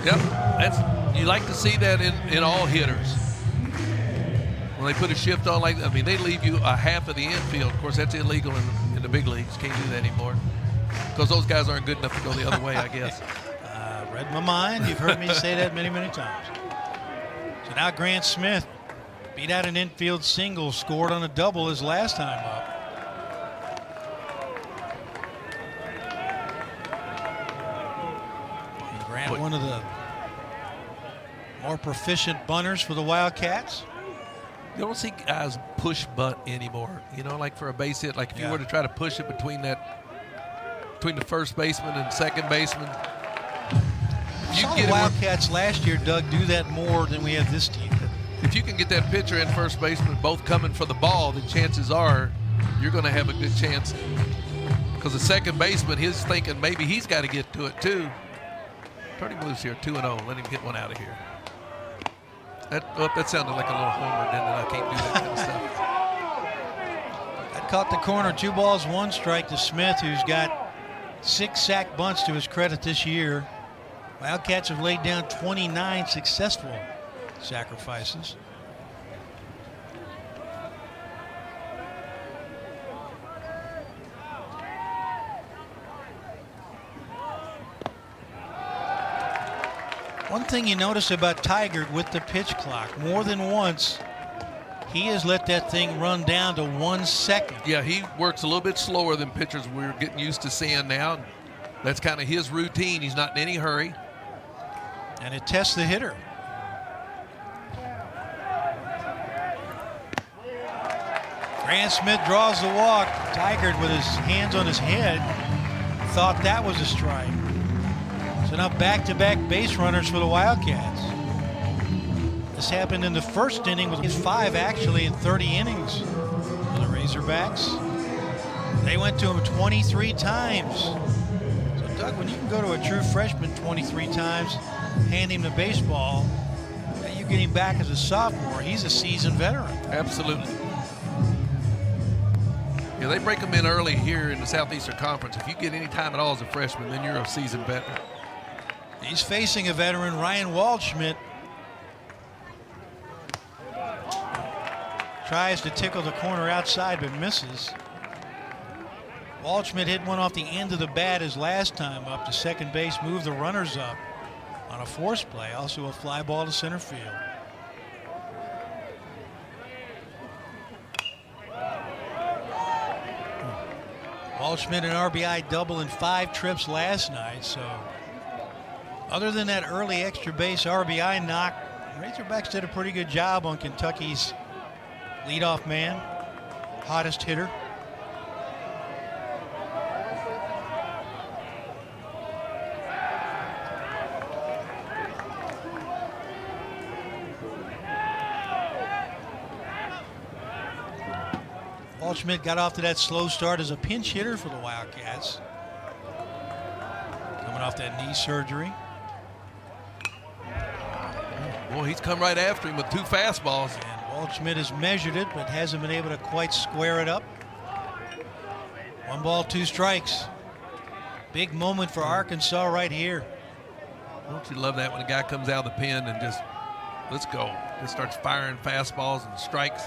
Yep, you like to see that in all hitters. When they put a shift on like that, I mean, they leave you a half of the infield. Of course, that's illegal in the big leagues. Can't do that anymore because those guys aren't good enough to go the other way, I guess. Read my mind. You've heard me say that many, many times. So now Grant Smith beat out an infield single, scored on a double his last time up. And Grant, one of the more proficient bunters for the Wildcats. You don't see guys push bunt anymore. Like for a base hit, like if you were to try to push it between the first baseman and second baseman. You saw the Wildcats last year, Doug, do that more than we have this team. If you can get that pitcher and first baseman both coming for the ball, then chances are you're going to have a good chance. Because the second baseman, he's thinking maybe he's got to get to it too. Turn him loose here, 2-0. Let him get one out of here. That sounded like a little homer, didn't it? I can't do that kind of stuff. That caught the corner. 2 balls, 1 strike to Smith, who's got 6 sack bunts to his credit this year. Wildcats have laid down 29 successful sacrifices. One thing you notice about Tigert with the pitch clock, more than once, he has let that thing run down to 1 second. Yeah, he works a little bit slower than pitchers we're getting used to seeing now. That's kind of his routine. He's not in any hurry. And it tests the hitter. Grant Smith draws the walk. Tigert with his hands on his head thought that was a strike. So now back-to-back base runners for the Wildcats. This happened in the first inning with 5 actually in 30 innings for the Razorbacks. They went to him 23 times. So Doug, when you can go to a true freshman 23 times, hand him the baseball, you get him back as a sophomore, he's a seasoned veteran. Absolutely. Yeah, they break them in early here in the Southeastern Conference. If you get any time at all as a freshman, then you're a seasoned veteran. He's facing a veteran, Ryan Waldschmidt. Tries to tickle the corner outside, but misses. Waldschmidt hit one off the end of the bat his last time up to second base, moved the runners up on a force play, also a fly ball to center field. Waldschmidt an RBI double in 5 trips last night, so other than that early extra base RBI knock, Razorbacks did a pretty good job on Kentucky's leadoff man, hottest hitter. Waldschmidt got off to that slow start as a pinch hitter for the Wildcats. Coming off that knee surgery. Boy, he's come right after him with 2 fastballs. And Waldschmidt has measured it, but hasn't been able to quite square it up. 1 ball, 2 strikes. Big moment for Arkansas right here. Don't you love that when a guy comes out of the pen and just, let's go. Just starts firing fastballs and strikes.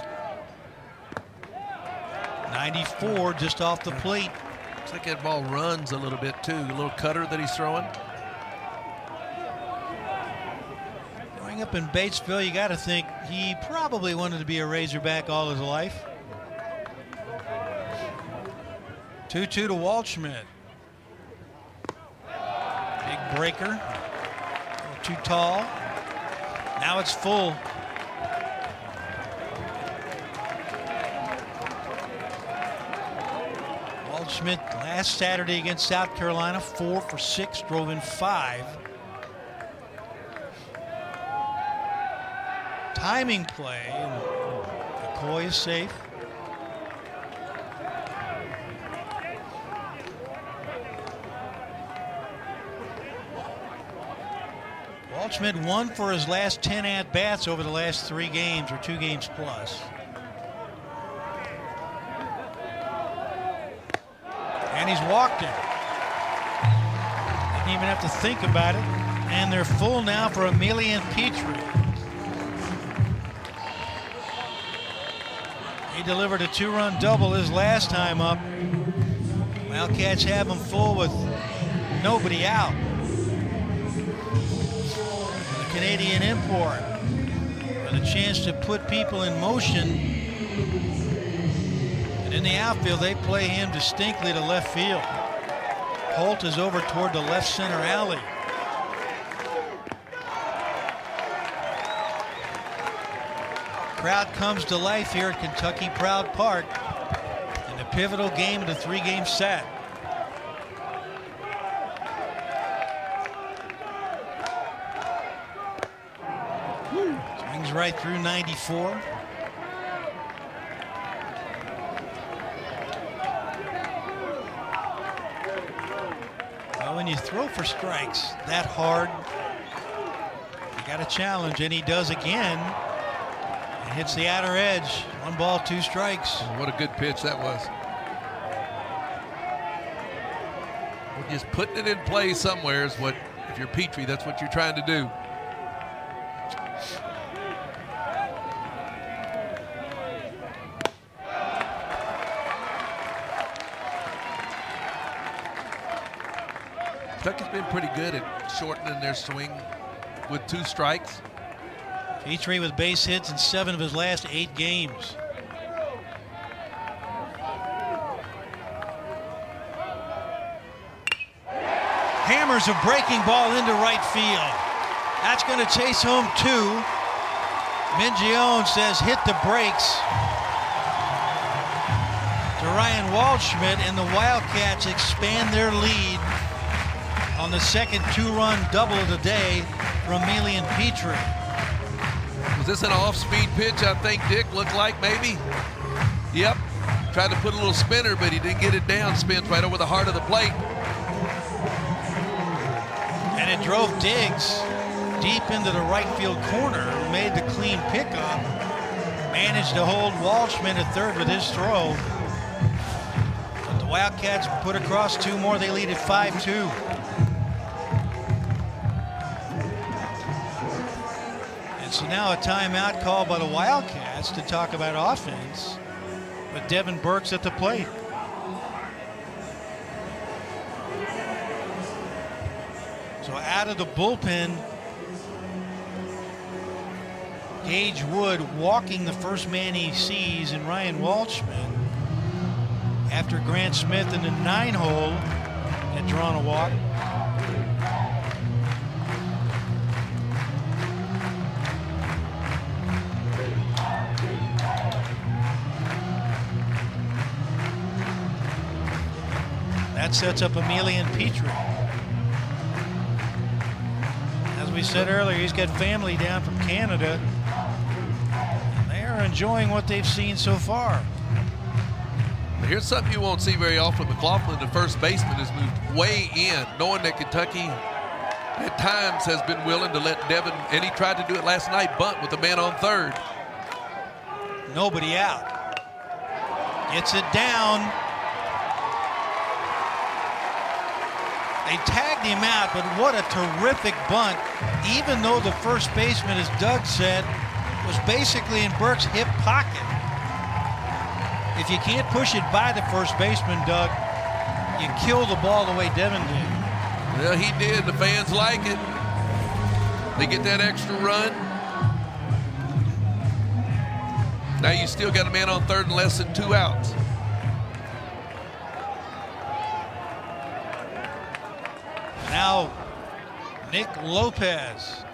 94 just off the plate. Looks like that ball runs a little bit too. A little cutter that he's throwing. Growing up in Batesville, you got to think he probably wanted to be a Razorback all his life. 2-2 to Waldschmidt. Big breaker. A little too tall. Now it's full. Waldschmidt last Saturday against South Carolina, 4 for 6, drove in 5. Timing play, and McCoy is safe. Waldschmidt 1 for his last 10 at-bats over the last 3 games, or 2 games plus. And he's walked him. Didn't even have to think about it. And they're full now for Emilian Petrie. He delivered a 2-run double his last time up. Wildcats have him full with nobody out. The Canadian import with a chance to put people in motion. In the outfield, they play him distinctly to left field. Holt is over toward the left center alley. Crowd comes to life here at Kentucky Proud Park in the pivotal game of the 3-game set. Swings right through 94. When you throw for strikes that hard, you got a challenge, and he does again. And hits the outer edge. 1 ball, 2 strikes. What a good pitch that was. Well, just putting it in play somewhere is what, if you're Petrie, that's what you're trying to do. Kentucky's been pretty good at shortening their swing with 2 strikes. Petrie with base hits in 7 of his last 8 games. Hammers a breaking ball into right field. That's going to chase home 2. Mingione says hit the brakes to Ryan Waldschmidt, and the Wildcats expand their lead on the second 2-run double of the day from Emilian Petrie. Was this an off-speed pitch, I think, Dick? Looked like maybe? Yep. Tried to put a little spinner, but he didn't get it down. Spins right over the heart of the plate. And it drove Diggs deep into the right field corner, who made the clean pickup. Managed to hold Waldschmidt at third with his throw. But the Wildcats put across 2 more. They lead at 5-2. So now a timeout called by the Wildcats to talk about offense with Devin Burks at the plate. So out of the bullpen, Gage Wood walking the first man he sees in Ryan Waldschmidt after Grant Smith in the 9-hole had drawn a walk. That sets up Emilian Petrie. As we said earlier, he's got family down from Canada. And they are enjoying what they've seen so far. Here's something you won't see very often. McLaughlin, the first baseman, has moved way in, knowing that Kentucky at times has been willing to let Devin, and he tried to do it last night, bunt with a man on third. Nobody out. Gets it down. They tagged him out, but what a terrific bunt, even though the first baseman, as Doug said, was basically in Burke's hip pocket. If you can't push it by the first baseman, Doug, you kill the ball the way Devin did. Well, he did. The fans like it. They get that extra run. Now you still got a man on third and less than 2 outs. Now, Nick Lopez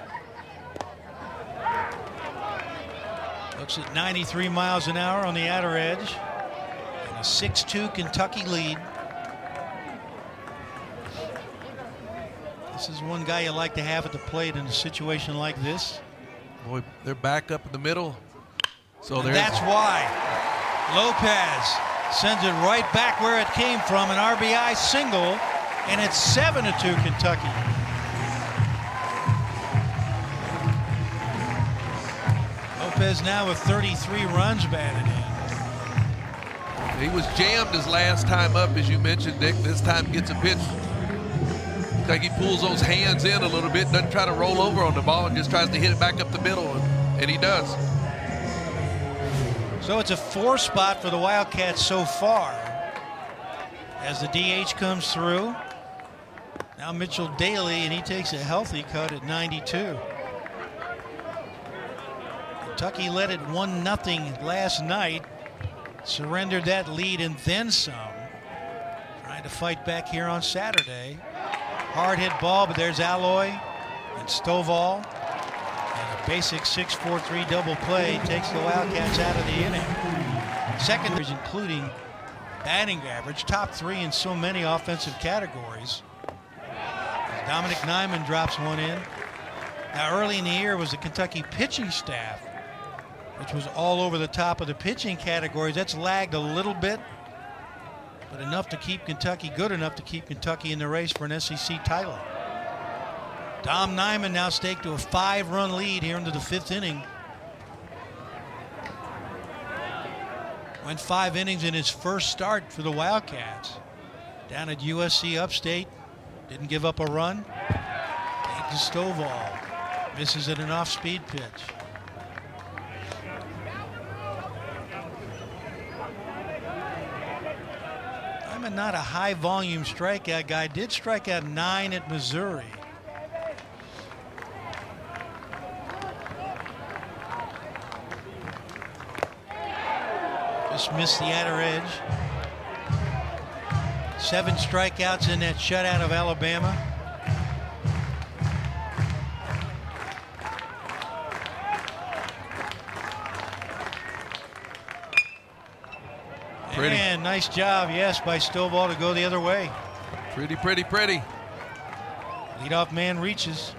looks at 93 miles an hour on the outer edge. And a 6-2 Kentucky lead. This is one guy you like to have at the plate in a situation like this. Boy, they're back up in the middle. So And that's why Lopez sends it right back where it came from, an RBI single, and it's 7-2 Kentucky. Lopez now with 33 runs batted in. He was jammed his last time up, as you mentioned, Nick. This time gets a pitch. Like he pulls those hands in a little bit, doesn't try to roll over on the ball, and just tries to hit it back up the middle, and he does. So it's a 4 spot for the Wildcats so far. As the DH comes through, now Mitchell Daly, and he takes a healthy cut at 92. Kentucky led it 1-0 last night, surrendered that lead and then some. Trying to fight back here on Saturday. Hard hit ball, but there's Alloy and Stovall. And a basic 6-4-3 double play takes the Wildcats out of the inning. Second, including batting average, top 3 in so many offensive categories. Dominic Nyman drops one in. Now early in the year was the Kentucky pitching staff, which was all over the top of the pitching categories. That's lagged a little bit, but enough to keep Kentucky, good enough to keep Kentucky in the race for an SEC title. Dom Nyman now staked to a 5-run lead here into the 5th inning. Went 5 innings in his first start for the Wildcats. Down at USC Upstate, didn't give up a run. Gave to Stovall, misses at an off-speed pitch. Nyman not a high-volume strikeout guy. Did strike out 9 at Missouri. Just missed the outer edge. 7 strikeouts in that shutout of Alabama. Pretty. And nice job, yes, by Stovall to go the other way. Pretty, pretty, pretty. Leadoff man reaches.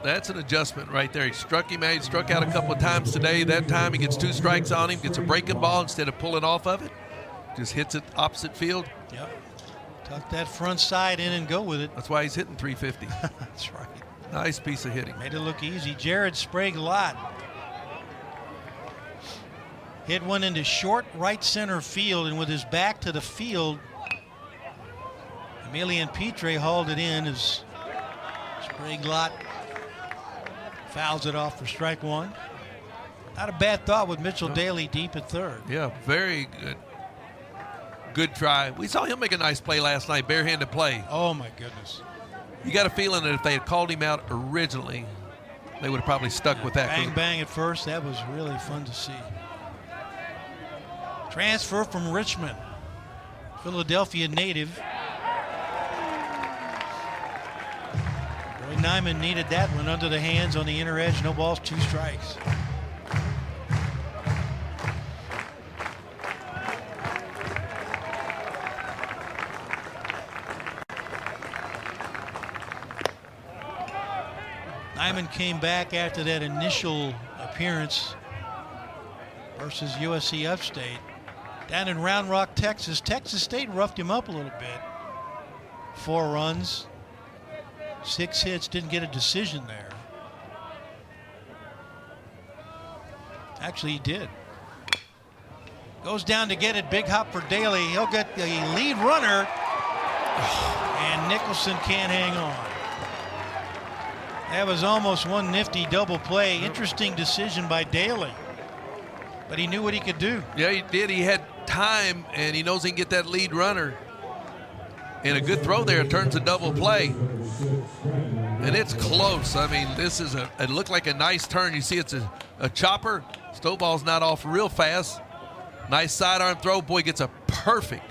That's an adjustment right there. He struck him out. He struck out a couple of times today. That time he gets 2 strikes on him, gets a breaking ball instead of pulling off of it. Just hits it opposite field. Yep. Tuck that front side in and go with it. That's why he's hitting 350. That's right. Nice piece of hitting. Made it look easy. Jared Sprague-Lott hit one into short right center field, and with his back to the field, Emilian Petrie hauled it in as Greg Lott fouls it off for strike one. Not a bad thought with Mitchell Daly deep at third. Yeah, very good. Good try. We saw him make a nice play last night, barehanded play. Oh, my goodness. You got a feeling that if they had called him out originally, they would have probably stuck with that. Bang, bang at first. That was really fun to see. Transfer from Richmond. Philadelphia native. Roy Nyman needed that one under the hands on the inner edge. No balls, 2 strikes. Nyman came back after that initial appearance versus USC Upstate. Down in Round Rock, Texas. Texas State roughed him up a little bit. 4 runs, 6 hits, didn't get a decision there. Actually, he did. Goes down to get it, big hop for Daly. He'll get the lead runner, and Nicholson can't hang on. That was almost one nifty double play. Interesting decision by Daly, but he knew what he could do. Yeah, he did. He had time, and he knows he can get that lead runner. And a good throw there turns a double play. And it's close. I mean, this is it looked like a nice turn. You see it's a chopper. Stovall's not off real fast. Nice sidearm throw. Boy, gets a perfect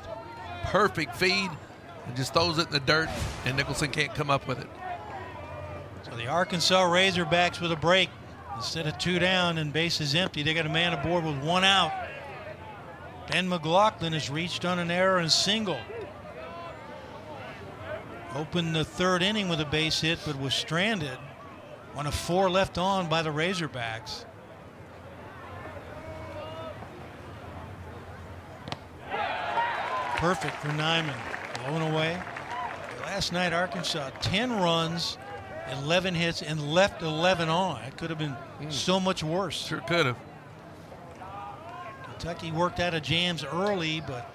feed and just throws it in the dirt, and Nicholson can't come up with it. So the Arkansas Razorbacks with a break. Instead of 2 down and bases empty, they got a man aboard with 1 out. Ben McLaughlin has reached on an error and single. Opened the 3rd inning with a base hit, but was stranded. 1 of 4 left on by the Razorbacks. Perfect for Nyman. Blown away. Last night, Arkansas, 10 runs, 11 hits, and left 11 on. It could have been so much worse. Sure could have. Kentucky worked out of jams early, but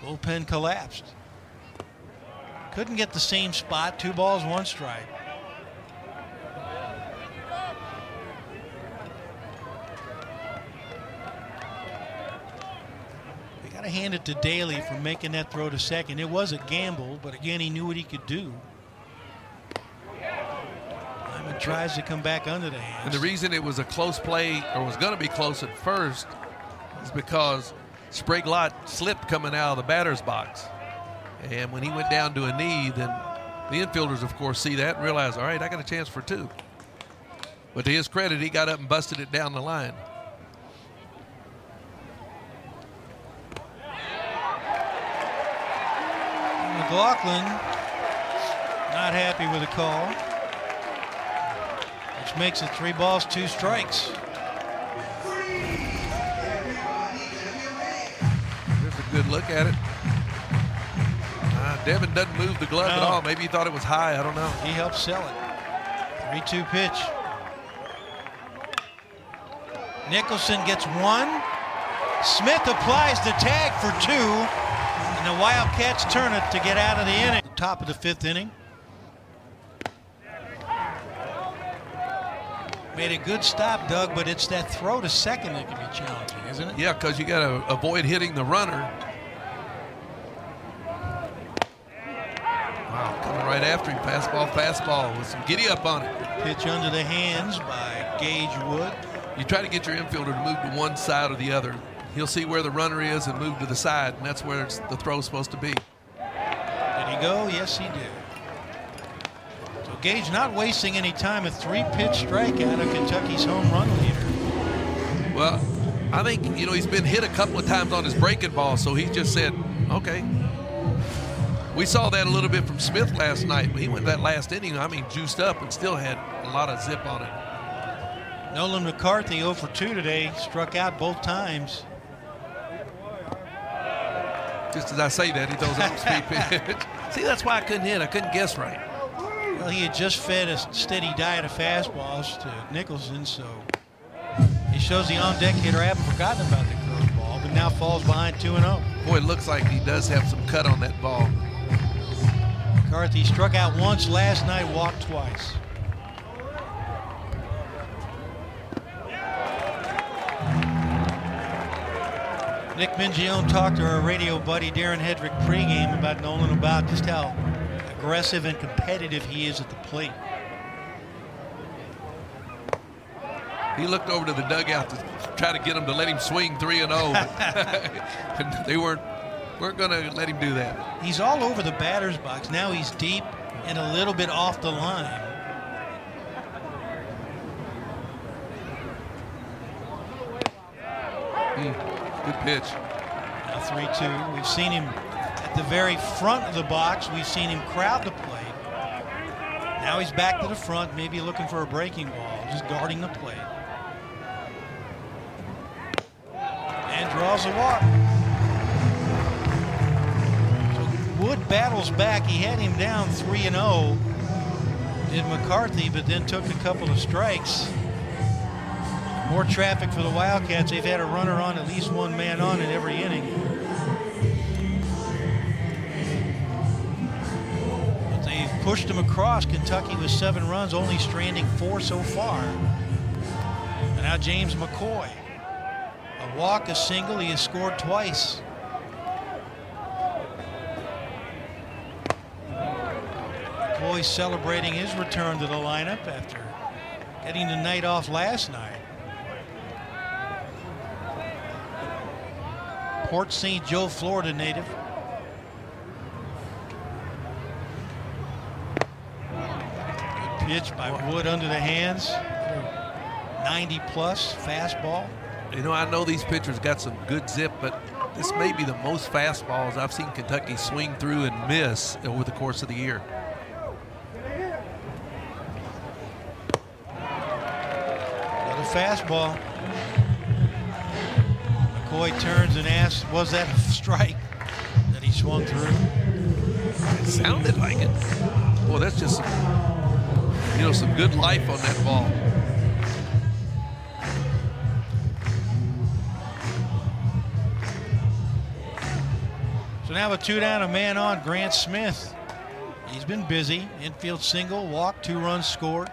bullpen collapsed. Couldn't get the same spot. 2 balls, 1 strike. We got to hand it to Daly for making that throw to second. It was a gamble, but again, he knew what he could do. Lyman tries to come back under the hands. And the reason it was a close play, or was going to be close at first, is because Sprague Lott slipped coming out of the batter's box. And when he went down to a knee, then the infielders, of course, see that and realize, all right, I got a chance for 2. But to his credit, he got up and busted it down the line. McLaughlin not happy with the call, which makes it 3 balls, 2 strikes. There's a good look at it. Devin doesn't move the glove at all. Maybe he thought it was high. I don't know. He helped sell it. 3-2 pitch. Nicholson gets 1. Smith applies the tag for 2. And the Wildcats turn it to get out of the inning. Top of the 5th inning. Made a good stop, Doug, but it's that throw to second that can be challenging, isn't it? Yeah, because you got to avoid hitting the runner. Wow, coming right after him. Fastball with some giddy up on it. Pitch under the hands by Gage Wood. You try to get your infielder to move to one side or the other. He'll see where the runner is and move to the side, and that's where the throw's supposed to be. Did he go? Yes, he did. So Gage not wasting any time. A 3-pitch strikeout of Kentucky's home run leader. Well, I think, he's been hit a couple of times on his breaking ball, so he just said, okay. We saw that a little bit from Smith last night. He went that last inning, juiced up and still had a lot of zip on it. Nolan McCarthy 0 for 2 today, struck out both times. Just as I say that, he throws up a speed pitch. See, that's why I couldn't hit. I couldn't guess right. Well, he had just fed a steady diet of fastballs to Nicholson, so he shows the on-deck hitter haven't forgotten about the curveball, but now falls behind 2-0. Boy, it looks like he does have some cut on that ball. McCarthy struck out once last night, walked twice. Nick Mingione talked to our radio buddy Darren Hedrick pregame about Nolan, about just how aggressive and competitive he is at the plate. He looked over to the dugout to try to get him to let him swing 3-0. And they weren't going to let him do that. He's all over the batter's box. Now he's deep and a little bit off the line. Good pitch. Now 3-2. We've seen him at the very front of the box. We've seen him crowd the plate. Now he's back to the front, maybe looking for a breaking ball, just guarding the plate. And draws a walk. So Wood battles back. He had him down 3-0, did McCarthy, but then took a couple of strikes. More traffic for the Wildcats. They've had a runner on, at least one man on in every inning. But they've pushed him across. Kentucky with 7 runs, only stranding 4 so far. And now James McCoy. A walk, a single. He has scored twice. McCoy celebrating his return to the lineup after getting the night off last night. Port St. Joe, Florida native. Good pitch by Wood under the hands. 90-plus fastball. You know, I know these pitchers got some good zip, but this may be the most fastballs I've seen Kentucky swing through and miss over the course of the year. Another fastball. McCoy turns and asks, was that a strike that he swung through? It sounded like it. Boy, that's just some good life on that ball. So now with 2 down, a man on, Grant Smith. He's been busy. Infield single, walk, 2 runs scored.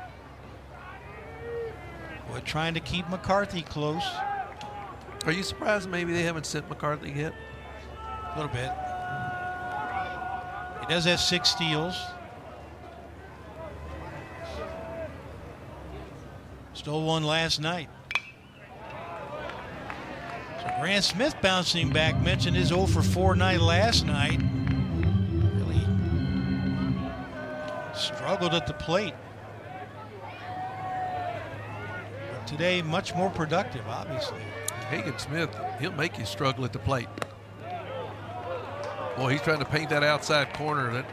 We're trying to keep McCarthy close. Are you surprised maybe they haven't sent McCarthy yet? A little bit. He does have 6 steals. Stole one last night. So Grant Smith bouncing back. Mentioned his 0 for 4 night last night. Really struggled at the plate. But today, much more productive, obviously. Hagen Smith, he'll make you struggle at the plate. Boy, he's trying to paint that outside corner.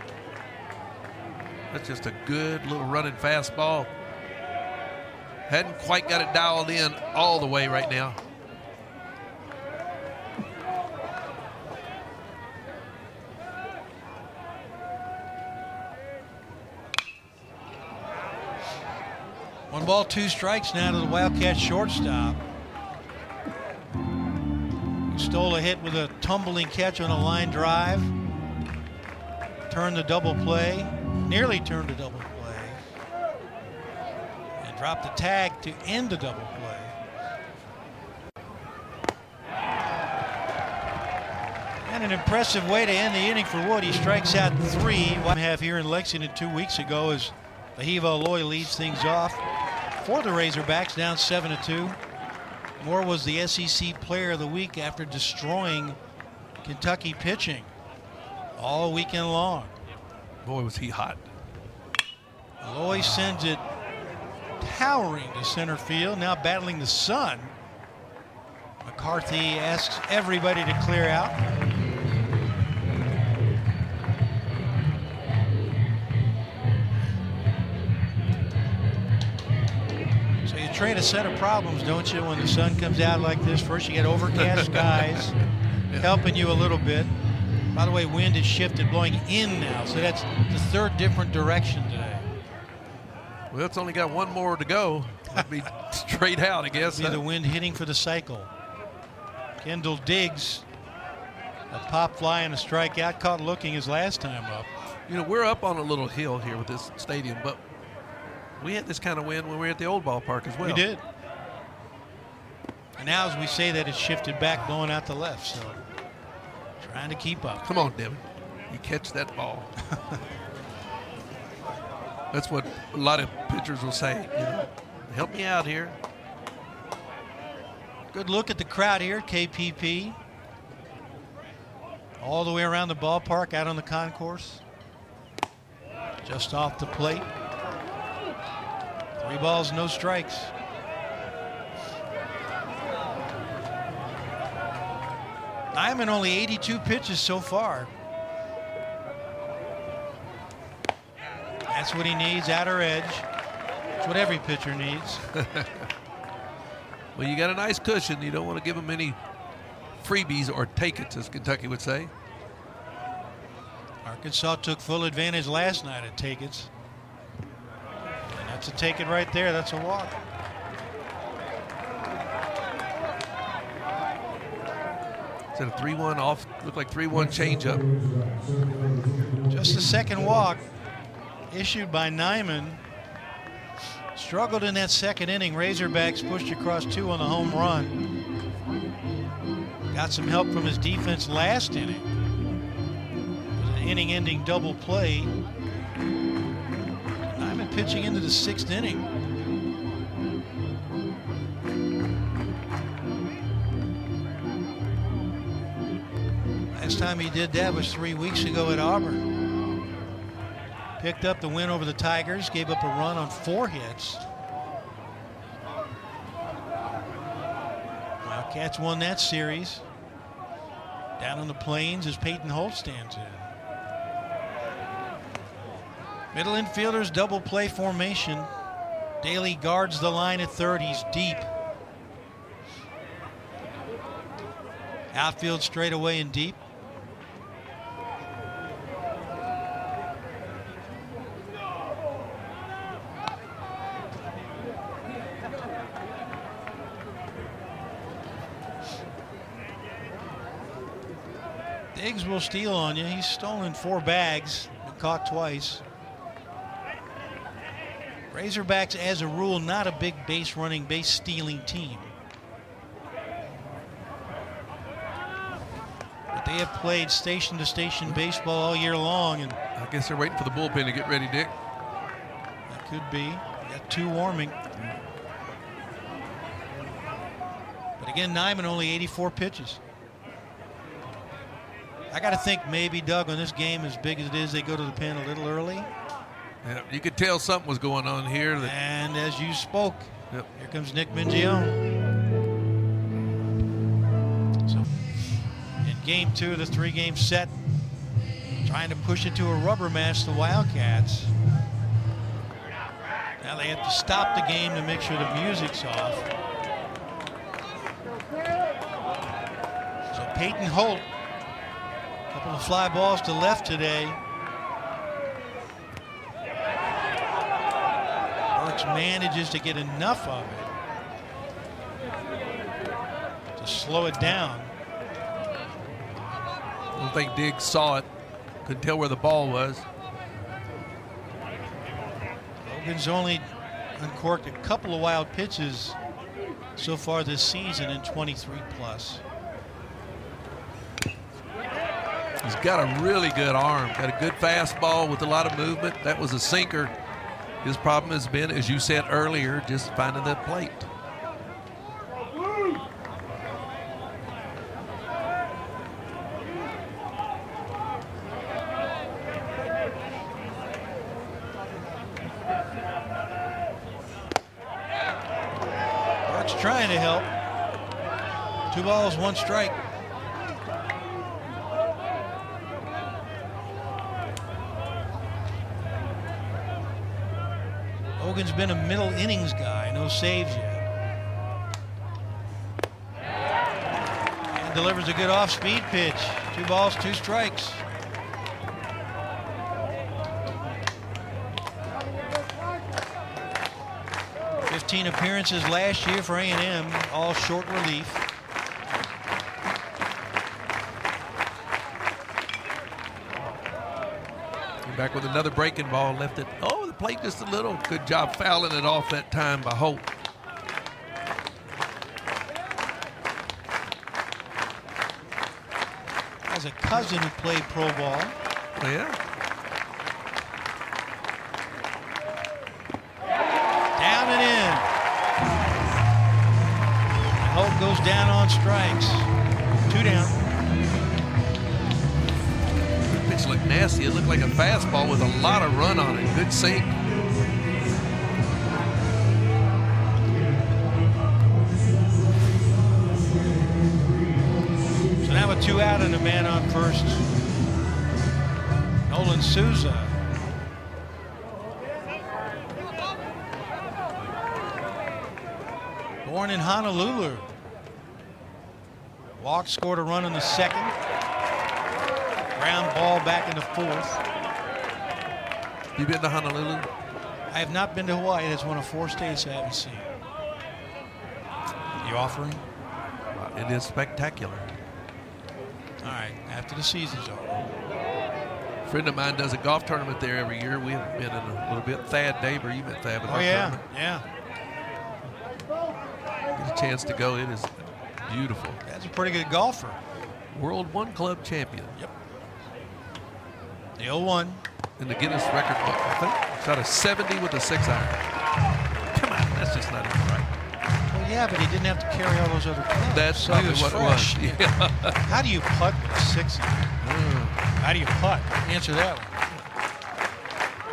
That's just a good little running fastball. Hadn't quite got it dialed in all the way right now. One ball, 2 strikes now to the Wildcat shortstop. Stole a hit with a tumbling catch on a line drive. Turned the double play. Nearly turned the double play. And dropped the tag to end the double play. And an impressive way to end the inning for Wood. He strikes out 3. One half here in Lexington 2 weeks ago as Vahiva Aloy leads things off for the Razorbacks, down 7-2. Moore was the SEC Player of the Week after destroying Kentucky pitching all weekend long. Boy, was he hot. Aloy sends it towering to center field, now battling the sun. McCarthy asks everybody to clear out. So you trade a set of problems, don't you, when the sun comes out like this? First you get overcast skies, helping you a little bit. By the way, wind has shifted, blowing in now, so that's the 3rd different direction today. Well, it's only got 1 more to go. It'll be straight out, I guess. Be the wind hitting for the cycle. Kendall Diggs, a pop fly and a strikeout, caught looking his last time up. You know, we're up on a little hill here with this stadium, but we had this kind of wind when we were at the old ballpark as well. We did. And now as we say that, it's shifted back, blowing out the left. So trying to keep up. Come on, Devin. You catch that ball. That's what a lot of pitchers will say. You know, help me out here. Good look at the crowd here at KPP. All the way around the ballpark, out on the concourse. Just off the plate. 3 balls, no strikes. Nyman only 82 pitches so far. That's what he needs, outer edge. That's what every pitcher needs. Well, you got a nice cushion. You don't want to give them any freebies or take it, as Kentucky would say. Arkansas took full advantage last night at take-its. And that's a take it right there. That's a walk. Is that a 3-1 off? Looked like 3-1 changeup. Just the second walk issued by Nyman. Struggled in that second inning. Razorbacks pushed across 2 on the home run. Got some help from his defense last inning. It was an inning-ending double play. Nyman pitching into the 6th inning. Last time he did that was 3 weeks ago at Auburn. Picked up the win over the Tigers, gave up a run on 4 hits. Wildcats won that series. Down on the Plains as Peyton Holt stands in. Middle infielders double play formation. Daly guards the line at third. He's deep. Outfield straight away and deep. Diggs will steal on you. He's stolen 4 bags, been caught twice. Razorbacks, as a rule, not a big base running, base stealing team. But they have played station to station baseball all year long, and I guess they're waiting for the bullpen to get ready, Dick. that could be. Got 2 warming. But again, Nyman only 84 pitches. I got to think maybe, Doug, on this game, as big as it is, they go to the pen a little early. Yeah, you could tell something was going on here. And as you spoke, Yep. Here comes Nick Mingione. So in game 2 of the 3-game set, trying to push it to a rubber match, the Wildcats. Now they have to stop the game to make sure the music's off. So Peyton Holt, a couple of fly balls to left today. Burks manages to get enough of it to slow it down. I don't think Diggs saw it. Couldn't tell where the ball was. Logan's only uncorked a couple of wild pitches so far this season in 23 plus. He's got a really good arm, got a good fastball with a lot of movement. That was a sinker. His problem has been, as you said earlier, just finding the plate. Burke's trying to help. 2 balls, 1 strike. Hogan's been a middle innings guy, no saves yet. And delivers a good off-speed pitch. 2 balls, 2 strikes. (15 appearances last year for A&M, all short relief. Back with another breaking ball, left it over the plate just a little. Good job fouling it off that time by Holt. Has a cousin who played pro ball. Yeah. Down and in. Holt goes down on strikes. 2 down. The pitch looked nasty. It looked like a fastball with a lot of run on it. Good sink. So now with 2 out and a man on first. Nolan Souza. Born in Honolulu. Walk, scored a run in the second. Ground ball back in the fourth. You been to Honolulu? I have not been to Hawaii. That's one of 4 states I haven't seen. You offering? It is spectacular. All right, after the season's over. A friend of mine does a golf tournament there every year. We haven't been in a little bit. Thad Daber, you met Thad. Oh, yeah, yeah. Get a chance to go. It is beautiful. That's a pretty good golfer. World One Club champion. Yep. The 0-1. In the Guinness record book, I think. Shot a 70 with a 6-iron. Come on, that's just not even right. Well, yeah, but he didn't have to carry all those other clubs. That's so probably he was what fresh. it was. Yeah. How do you putt with a 6-iron? How do you putt? Answer that one.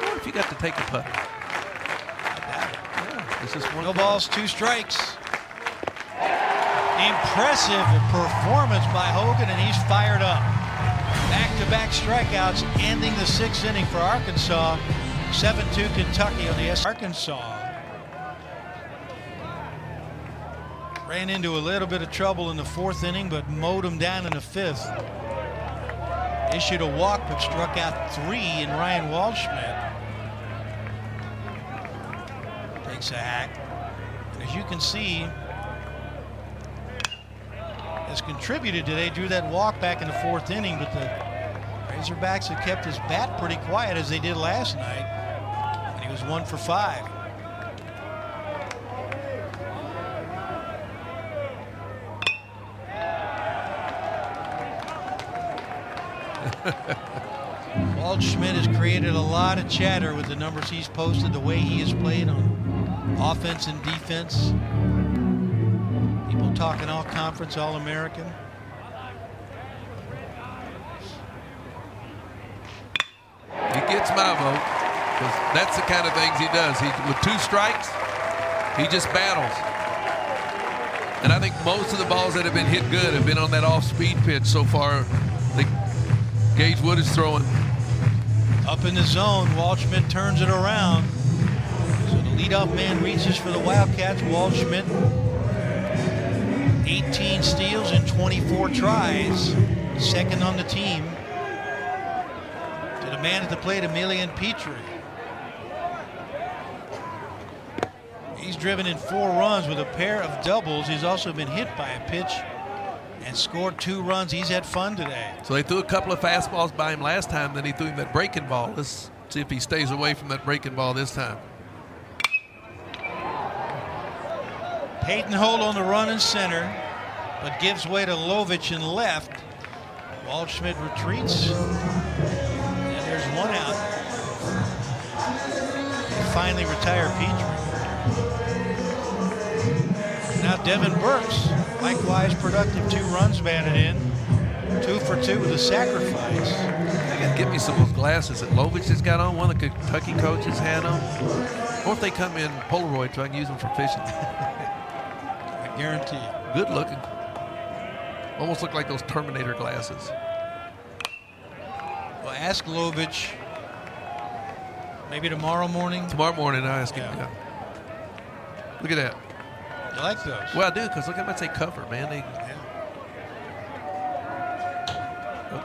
What if you got to take a putt? It's just one No putt. balls, 2 strikes. Impressive performance by Hogan, and he's fired up. Back-to-back strikeouts, ending the 6th inning for Arkansas. 7-2 Kentucky on the Arkansas. Ran into a little bit of trouble in the 4th inning, but mowed him down in the 5th. Issued a walk, but struck out 3 in Ryan Waldschmidt. Takes a hack. As you can see, has contributed today. Drew that walk back in the 4th inning, but the Razorbacks have kept his bat pretty quiet as they did last night. And he was 1 for 5. Waldschmidt has created a lot of chatter with the numbers he's posted, the way he has played on offense and defense. People talking all conference, all American. He gets my vote because that's the kind of things he does. With 2 strikes, he just battles. And I think most of the balls that have been hit good have been on that off-speed pitch so far that Gage Wood is throwing. Up in the zone, Waldschmidt turns it around. So the leadoff man reaches for the Wildcats. Waldschmidt, 18 steals in 24 tries. Second on the team. To the man at the plate, Emilian Petrie. He's driven in 4 runs with a pair of doubles. He's also been hit by a pitch and scored 2 runs. He's had fun today. So they threw a couple of fastballs by him last time, then he threw him that breaking ball. Let's see if he stays away from that breaking ball this time. Peyton Holt on the run in center, but gives way to Lovich in left. Waldschmidt retreats, and there's 1 out. They finally retire Petrie. Now Devin Burks, likewise productive, 2 runs batted in, 2 for 2 with a sacrifice. I got to get me some of those glasses that Lovich has got on, one of the Kentucky coaches had on. Or if they come in Polaroid so I can use them for fishing. I guarantee you. Good looking. Almost look like those Terminator glasses. Well, ask Lovich maybe tomorrow morning. Tomorrow morning I ask him. Yeah. Yeah. Look at that. You like those? Well, I do, because look at that say cover, man.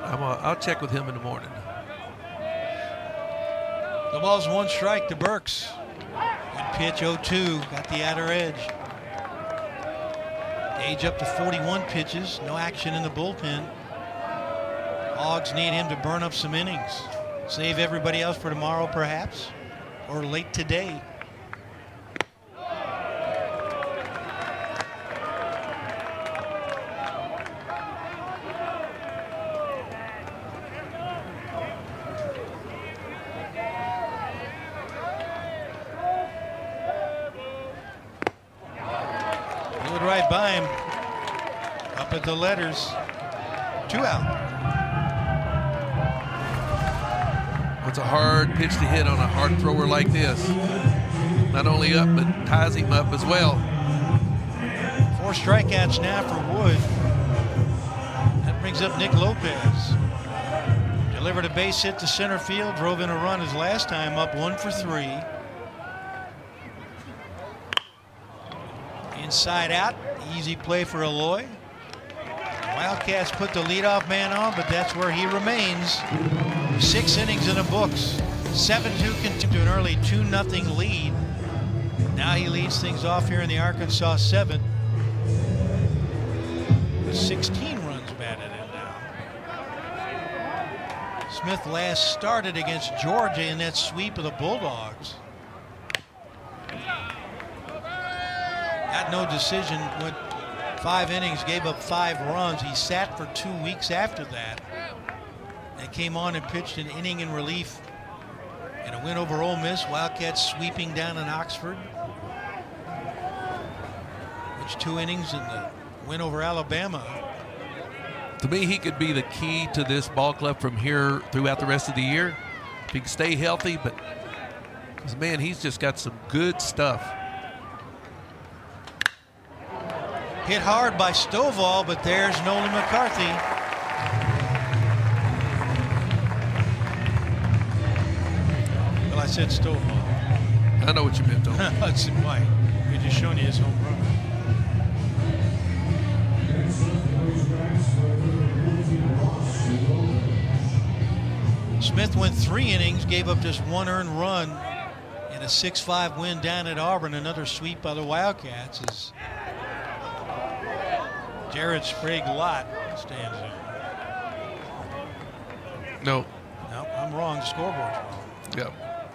I'll check with him in the morning. The ball's 1 strike to Burks. Good pitch, 0-2. Got the outer edge. Gage up to 41 pitches. No action in the bullpen. Hogs need him to burn up some innings. Save everybody else for tomorrow, perhaps, or late today. Blew it right by him. Up at the letters. 2 out. It's a hard pitch to hit on a hard thrower like this. Not only up, but ties him up as well. 4 strikeouts now for Wood. That brings up Nick Lopez. Delivered a base hit to center field, drove in a run his last time, up 1 for 3. Inside out, easy play for Eloy. Wildcats put the leadoff man on, but that's where he remains. 6 innings in the books. 7-2 continue to an early 2-0 lead. Now he leads things off here in the Arkansas 7th. With 16 runs batted in now. Smith last started against Georgia in that sweep of the Bulldogs. Got no decision, went 5 innings, gave up 5 runs. He sat for 2 weeks after that. And came on and pitched an inning in relief in a win over Ole Miss. Wildcats sweeping down in Oxford. Pitched 2 innings in the win over Alabama. To me, he could be the key to this ball club from here throughout the rest of the year. If he can stay healthy, but 'cause, man, he's just got some good stuff. Hit hard by Stovall, but there's Nolan McCarthy. Well, I said Stovall. I know what you meant, though. Hudson White. We're just showing you his home run. Smith went 3 innings, gave up just 1 earned run in a 6-5 win down at Auburn. Another sweep by the Wildcats as Jared Sprague-Lott stands in. No. No, I'm wrong. The scoreboard's wrong. Yeah.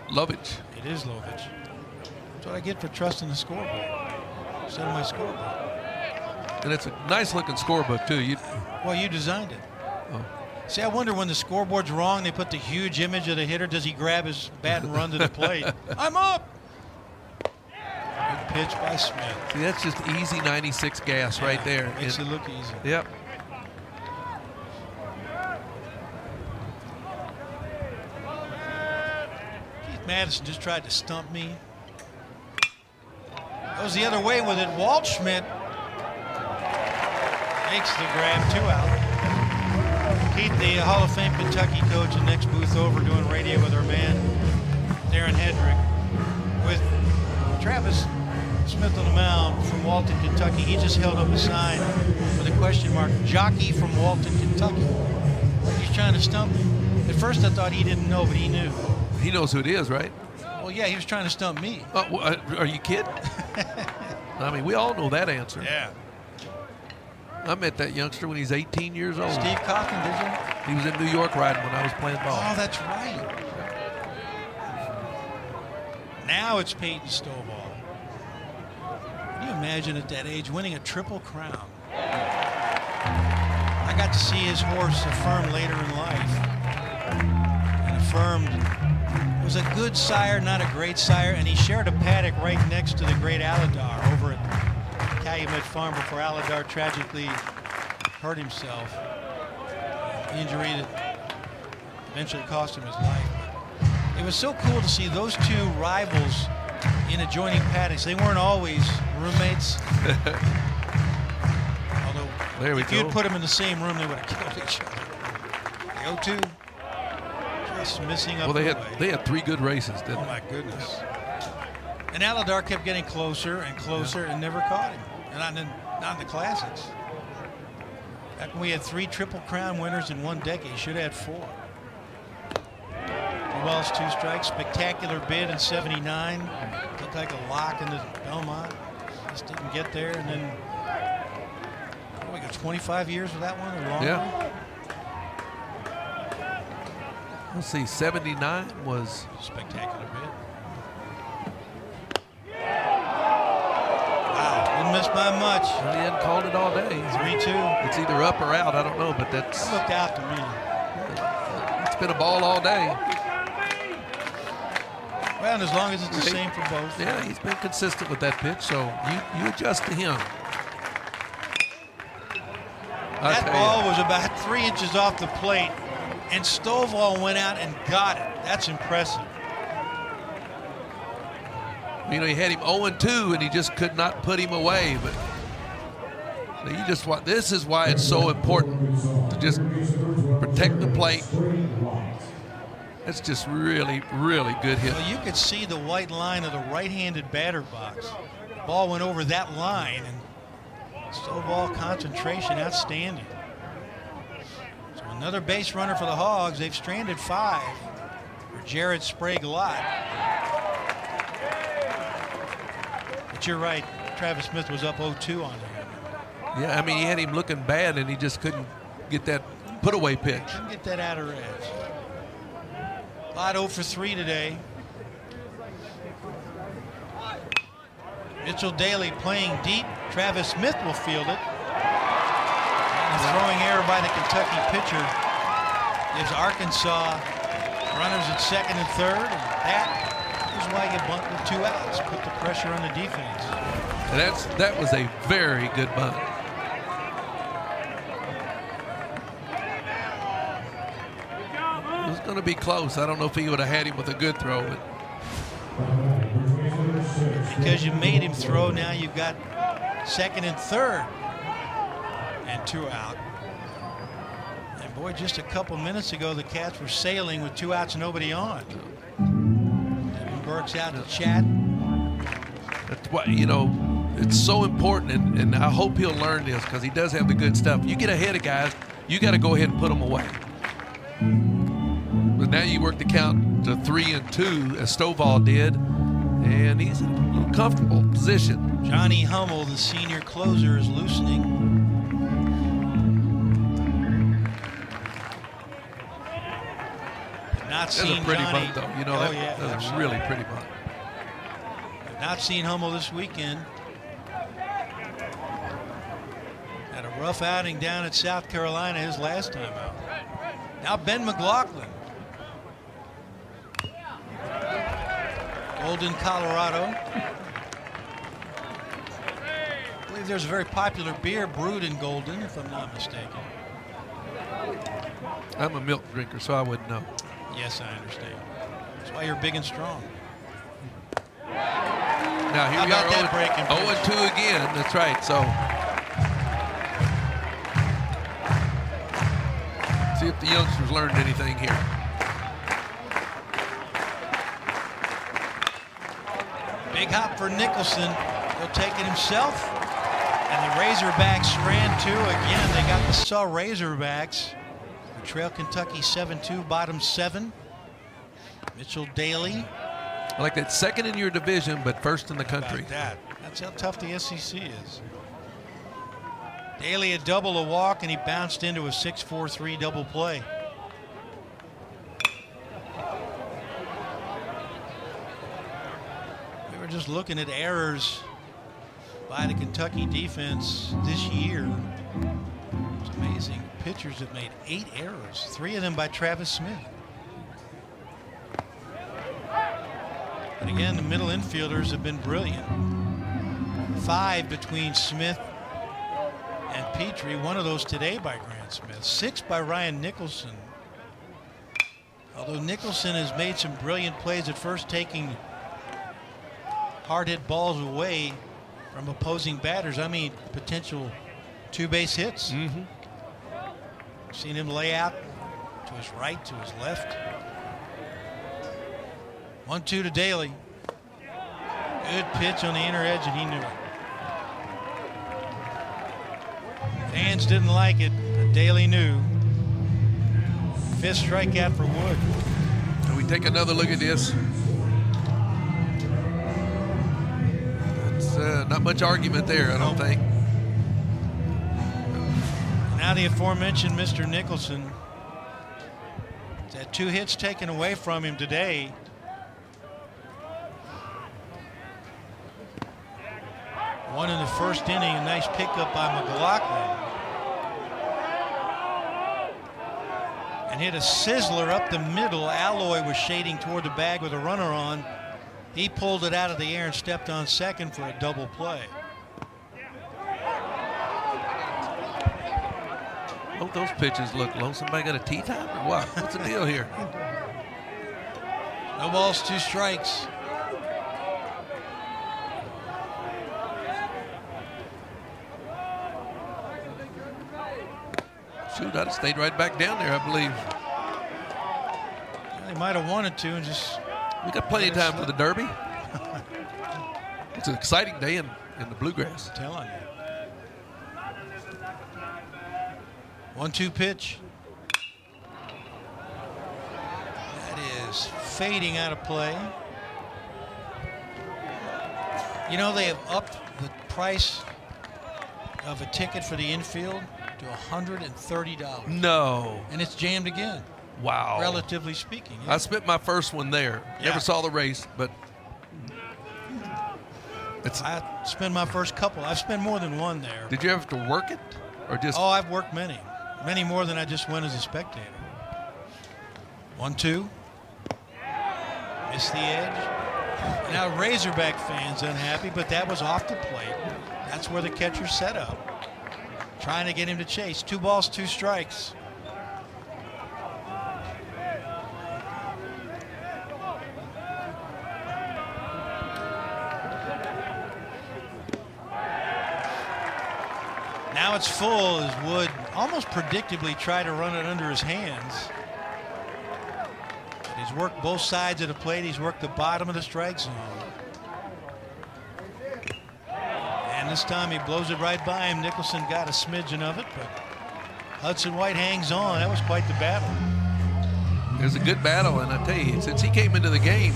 Lovich. It is Lovich. That's what I get for trusting the scoreboard instead of my scoreboard. And it's a nice looking scorebook, too. Well, you designed it. Oh. See, I wonder when the scoreboard's wrong, they put the huge image of the hitter. Does he grab his bat and run to the plate? I'm up! Good pitch by Smith. See, that's just easy 96 gas right there. Makes it look easy. Yep. Keith Madison just tried to stump me. Goes the other way with it. Waldschmidt makes the grab, 2 out. Keith, the Hall of Fame Kentucky coach, the next booth over doing radio with our man, Darren Hedrick, with Travis Smith on the mound from Walton, Kentucky. He just held up a sign with a question mark, jockey from Walton, Kentucky. He's trying to stump me. At first I thought he didn't know, but he knew. He knows who it is, right? Well, yeah, he was trying to stump me. Are you kidding? I mean, we all know that answer. Yeah. I met that youngster when he's 18 years old. Steve Coughlin, did you? He was in New York riding when I was playing ball. Oh, that's right. Now it's Peyton Stovall. Can you imagine at that age winning a Triple Crown? I got to see his horse affirm later in life. And affirmed it was a good sire, not a great sire, and he shared a paddock right next to the great Aladar over at Calumet Farm before Aladar tragically hurt himself. Injury that eventually cost him his life. It was so cool to see those 2 rivals in adjoining paddocks. They weren't always roommates. Although, if you'd put them in the same room, they would have killed each other. The 0-2, just missing up. Well, they had 3 good races, didn't Oh they? my goodness. And Aladar kept getting closer and closer and never caught him. And not in the classics. Back when we had 3 Triple Crown winners in 1 decade, should have had 4. 2 balls, 2 strikes. Spectacular bid in '79. Looked like a lock in the Belmont. Just didn't get there. And then we got 25 years with that one or longer. Yeah. Let's see, 79 was. Spectacular bid. Wow, didn't miss by much. He hadn't called it all day. 3-2. It's either up or out. I don't know, but that's. That looked out to me. It's been a ball all day. Well, and as long as it's the same for both. Yeah, he's been consistent with that pitch, so you adjust to him. That ball was about 3 inches off the plate, and Stovall went out and got it. That's impressive. You know, he had him 0-2, and he just could not put him away. But you just this is why it's so important to just protect the plate. That's just really, really good hit. Well, you could see the white line of the right-handed batter box. Ball went over that line, and Stovall concentration outstanding. So another base runner for the Hogs. They've stranded 5 for Jared Sprague-Lott. But you're right, Travis Smith was up 0-2 on him. Yeah, I mean, he had him looking bad, and he just couldn't get that put-away pitch. Couldn't get that outer edge. Lott 0 for 3 today. Mitchell Daly playing deep. Travis Smith will field it. And a throwing error by the Kentucky pitcher gives Arkansas runners at second and third. And that is why you bunt with 2 outs. Put the pressure on the defense. And that was a very good bunt. It was going to be close. I don't know if he would have had him with a good throw, but because you made him throw, now you've got second and third and 2 out. And boy, just a couple minutes ago, the Cats were sailing with 2 outs and nobody on. Devin Burke's out to chat. that's what, you know, it's so important, and I hope he'll learn this because he does have the good stuff. You get ahead of guys, you got to go ahead and put them away. But now you work the count to 3-2 as Stovall did, and he's in a little comfortable position. Johnny Hummel, the senior closer, is loosening. Not That's seen a pretty Johnny. bunt, though. You know, Oh, that, yeah, that's a absolutely. really pretty bunt. Not seen Hummel this weekend. Had a rough outing down at South Carolina his last time out. Now Ben McLaughlin. Golden, Colorado. I believe there's a very popular beer brewed in Golden, if I'm not mistaken. I'm a milk drinker, so I wouldn't know. Yes, I understand. That's why you're big and strong. Now here How we about are, that breaking pitch? 0-2 again. That's right. So see if the youngsters learned anything here. Big hop for Nicholson. He'll take it himself. And the Razorbacks strand 2 again. They got the Saw Razorbacks. They trail Kentucky 7-2, bottom 7. Mitchell Daly. I like that, second in your division, but first in the country. About that. That's how tough the SEC is. Daly a double, a walk, and he bounced into a 6-4-3 double play. We were just looking at errors by the Kentucky defense this year. It's amazing. Pitchers have made 8 errors, 3 of them by Travis Smith. And again, the middle infielders have been brilliant. 5 between Smith and Petrie. 1 of those today by Grant Smith. 6 by Ryan Nicholson. Although Nicholson has made some brilliant plays at first, taking hard hit balls away from opposing batters. I mean, potential 2-base hits. Mm-hmm. Seen him lay out to his right, to his left. 1-2 to Daly. Good pitch on the inner edge, and he knew it. Fans didn't like it, but Daly knew. 5th strikeout for Wood. And we take another look at this. It's not much argument there, I don't think. Now the aforementioned Mr. Nicholson. Had 2 hits taken away from him today. One in the first inning, a nice pickup by McLaughlin. And hit a sizzler up the middle. Alloy was shading toward the bag with a runner on. He pulled it out of the air and stepped on second for a double play. Both those pitches look low. Somebody got a tea time or what? What's the deal here? No balls, 2 strikes. Shoot, I'd have stayed right back down there, I believe. They might have wanted to and just. We got plenty of time for the Derby. It's an exciting day in the Bluegrass. I'm telling you. 1-2 pitch. That is fading out of play. You know, they have upped the price of a ticket for the infield to $130. No. And it's jammed again, Wow. relatively speaking. I spent my first one there. Yeah. Never saw the race, but I spent my first couple. I've spent more than one there. did you have to work it or just? Oh, I've worked many. Many more than I just went as a spectator. 1-2. Missed the edge. Now Razorback fans unhappy, but that was off the plate. That's where the catcher set up. Trying to get him to chase. 2 balls, 2 strikes. Now it's full as Wood almost predictably tried to run it under his hands. But he's worked both sides of the plate. He's worked the bottom of the strike zone. And this time he blows it right by him. Nicholson got a smidgen of it, but Hudson White hangs on. That was quite the battle. It was a good battle, and I tell you, since he came into the game,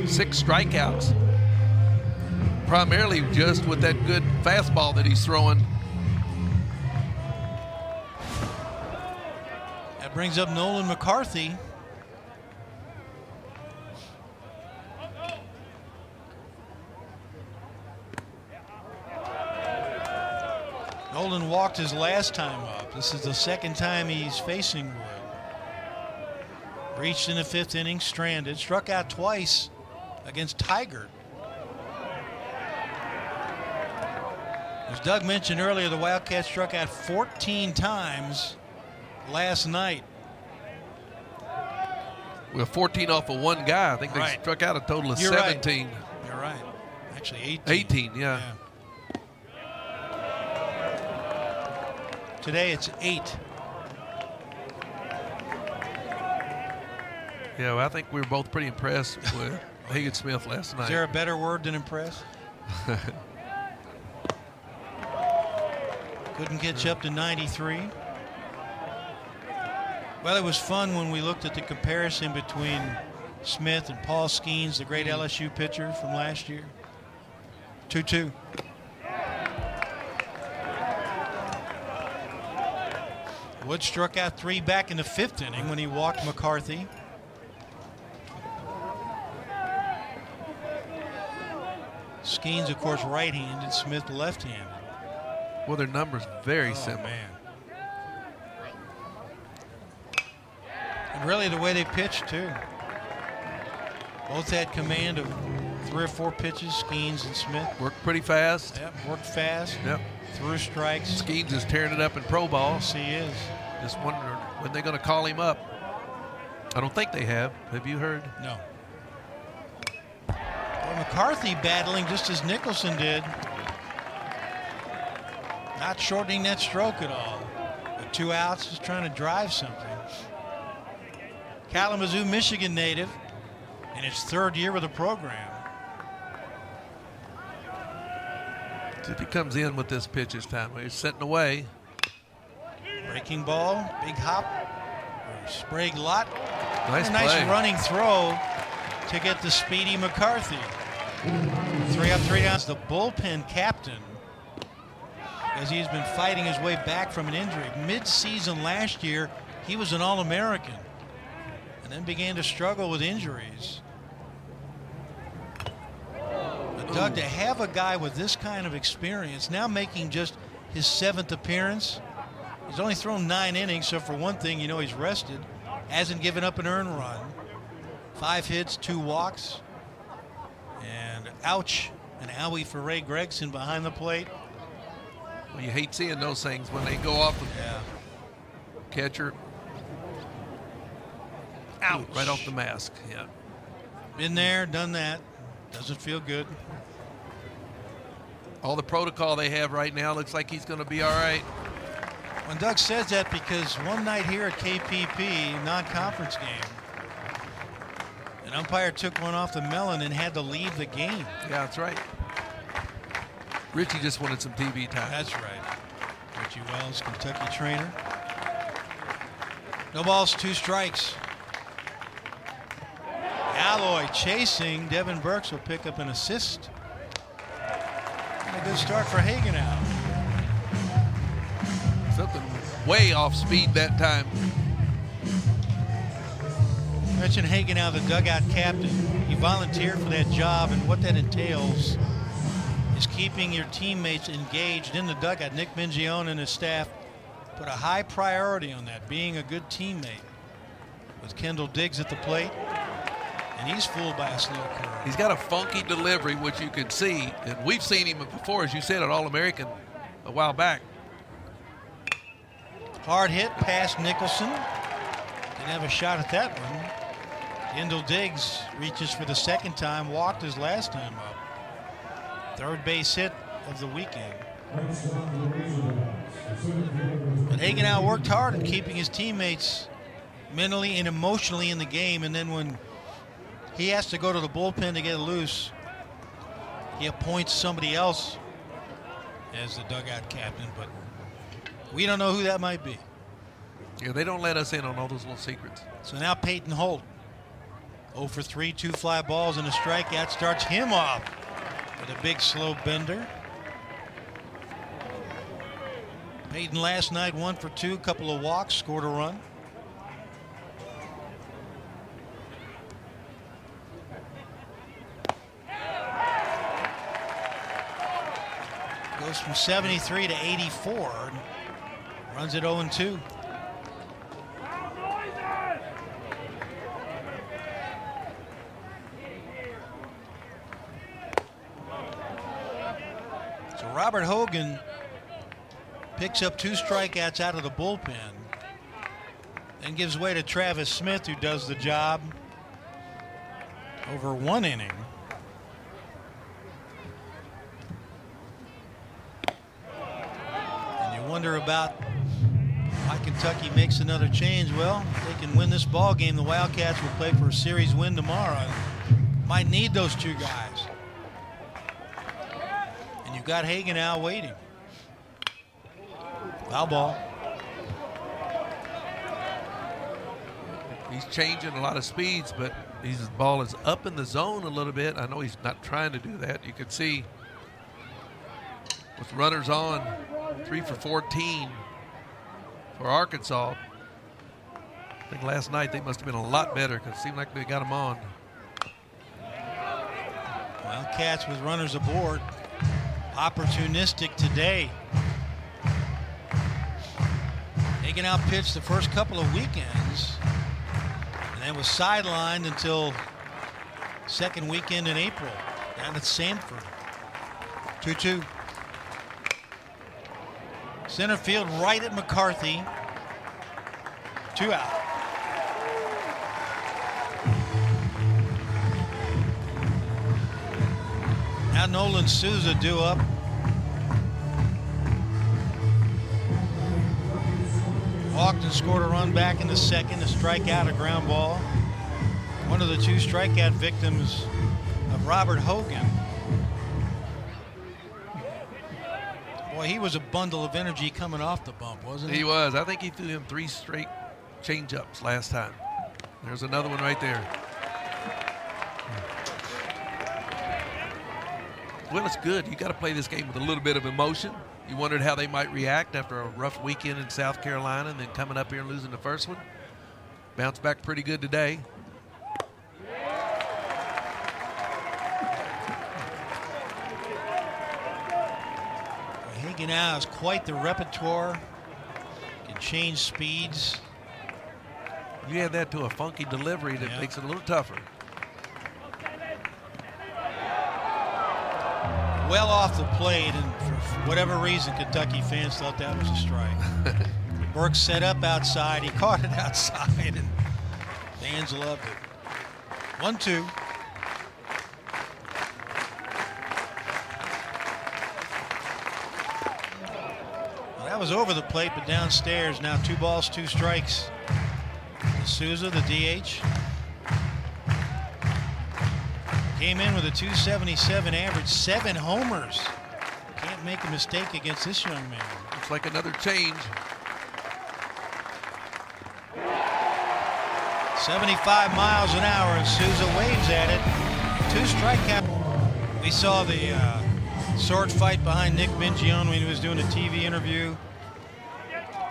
6 strikeouts. Primarily just with that good fastball that he's throwing. That brings up Nolan McCarthy. Nolan walked his last time up. This is the second time he's facing Wood. Reached in the 5th inning, stranded, struck out twice against Tigert. As Doug mentioned earlier, the Wildcats struck out 14 times last night. With 14 off of one guy. I think they Right. struck out a total of You're right. 17. You're right. Actually, 18. 18, yeah. Today it's 8. Yeah, well, I think we were both pretty impressed with Hagen Smith last night. Is there a better word than impressed? Couldn't catch up to 93. Well, it was fun when we looked at the comparison between Smith and Paul Skeens, the great LSU pitcher from last year. 2-2. Wood struck out 3 back in the 5th inning when he walked McCarthy. Skeens, of course, right-handed, Smith left-handed. Well, their numbers very Oh, similar. man. And really the way they pitched, too. Both had command of 3 or 4 pitches, Skeens and Smith. Worked pretty fast. Yep, worked fast. Yep. Threw strikes. Skeens is tearing it up in pro ball. Yes, he is. Just wondering when they're going to call him up. I don't think they have. Have you heard? No. Well, McCarthy battling just as Nicholson did. Not shortening that stroke at all. With 2 outs, just trying to drive something. Kalamazoo, Michigan native in his 3rd year with the program. See if he comes in with this pitch this time. He's setting away. Breaking ball, big hop, Sprague Lott. Nice A nice play. running throw to get the speedy McCarthy. 3 up, 3 down. The bullpen captain, as he's been fighting his way back from an injury. Mid-season last year, He was an All-American and then began to struggle with injuries. But Doug, to have a guy with this kind of experience, now making just his 7th appearance, he's only thrown 9 innings, so for one thing, he's rested, hasn't given up an earned run, 5 hits, 2 walks, and ouch, an owie for Ray Gregson behind the plate. Well, you hate seeing those things when they go off the Yeah. catcher. Ouch. Right off the mask. Yeah. Been there, done that. Doesn't feel good. All the protocol they have right now looks like he's going to be all right. When Doug says that, because one night here at KPP, non-conference game, an umpire took one off the melon and had to leave the game. Yeah, that's right. Richie just wanted some TV time. That's right. Richie Wells, Kentucky trainer. No balls, 2 strikes. Alloy chasing. Devin Burks will pick up an assist. And a good start for Hagenau. Something way off speed that time. Mention Hagenau, the dugout captain. He volunteered for that job, and what that entails is keeping your teammates engaged in the dugout. Nick Mingione and his staff put a high priority on that, being a good teammate. With Kendall Diggs at the plate, and he's fooled by a slow curve. He's got a funky delivery, which you can see, and we've seen him before, as you said, at All-American a while back. Hard hit past Nicholson. Didn't have a shot at that one. Kendall Diggs reaches for the 2nd time, walked his last time up. 3rd base hit of the weekend. But Hagenau worked hard at keeping his teammates mentally and emotionally in the game, and then when he has to go to the bullpen to get loose, he appoints somebody else as the dugout captain, but we don't know who that might be. Yeah, they don't let us in on all those little secrets. So now Peyton Holt, 0 for 3, 2 fly balls and a strikeout, starts him off with a big slow bender. Peyton last night 1 for 2, couple of walks, scored a run. Goes from 73 to 84, runs it 0-2. So Robert Hogan picks up 2 strikeouts out of the bullpen and gives way to Travis Smith, who does the job over 1 inning. Wonder about why Kentucky makes another change. Well, if they can win this ball game, the Wildcats will play for a series win tomorrow. Might need those 2 guys. And you've got Hagenau waiting. Foul ball. He's changing a lot of speeds, but his ball is up in the zone a little bit. I know he's not trying to do that. You can see with runners on, 3 for 14 for Arkansas. I think last night they must have been a lot better because it seemed like they got them on. Wildcats with runners aboard. Opportunistic today. Hagenau pitched the first couple of weekends and then was sidelined until 2nd weekend in April down at Sanford. 2-2. Center field right at McCarthy. 2 out. Now Nolan Souza due up. Walked and scored a run back in the 2nd, a strikeout, a ground ball. One of the 2 strikeout victims of Robert Hogan. Boy, he was a bundle of energy coming off the bump, wasn't he? He was. I think he threw him 3 straight changeups last time. There's another one right there. Well, it's good. You got to play this game with a little bit of emotion. You wondered how they might react after a rough weekend in South Carolina and then coming up here and losing the first one. Bounced back pretty good today. Hagen now has quite the repertoire. Can change speeds. You add that to a funky delivery that Yeah. makes it a little tougher. Well off the plate, and for whatever reason, Kentucky fans thought that was a strike. Burke set up outside. He caught it outside, and fans loved it. 1-2. Well, that was over the plate, but downstairs. Now 2 balls, 2 strikes. Souza, the DH. Came in with a 277 average, 7 homers. Can't make a mistake against this young man. Looks like another change. 75 miles an hour, and Souza waves at it. 2 strikeouts. We saw the sword fight behind Nick Mingione when he was doing a TV interview.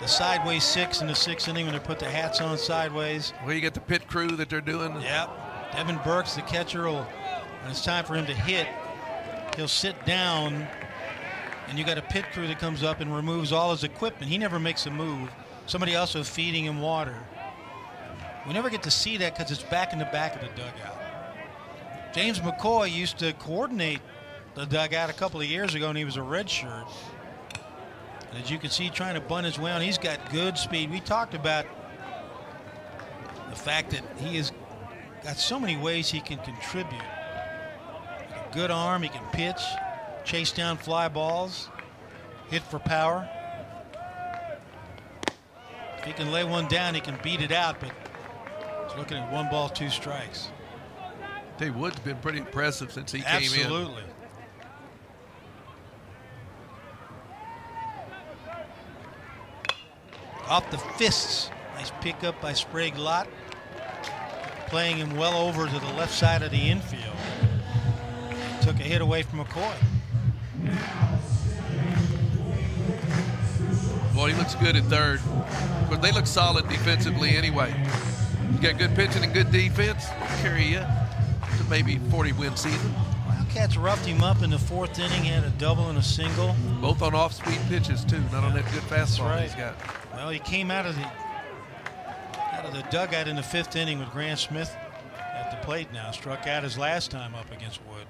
The sideways 6 in the 6th inning when they put the hats on sideways. Where you get the pit crew that they're doing. Yep. Devin Burks, the catcher, will, when it's time for him to hit, he'll sit down, and you got a pit crew that comes up and removes all his equipment. He never makes a move. Somebody also feeding him water. We never get to see that because it's back in the back of the dugout. James McCoy used to coordinate the dugout a couple of years ago, and he was a red shirt. And as you can see, trying to bunt his way on, he's got good speed. We talked about the fact that he has got so many ways he can contribute. A good arm, he can pitch, chase down fly balls, hit for power. If he can lay one down, he can beat it out, but he's looking at 1 ball, 2 strikes. Dave Wood's been pretty impressive since he came in. Absolutely. Off the fists. Nice pickup by Sprague Lott. Playing him well over to the left side of the infield. Took a hit away from McCoy. Boy, he looks good at third. But they look solid defensively anyway. You got good pitching and good defense, carry you to maybe 40-win season. Wildcats roughed him up in the 4th inning. Had a double and a single. Both on off-speed pitches too, not on that good fastball right. he's got. Well, he came out of the dugout in the 5th inning with Grant Smith at the plate now. Struck out his last time up against Wood.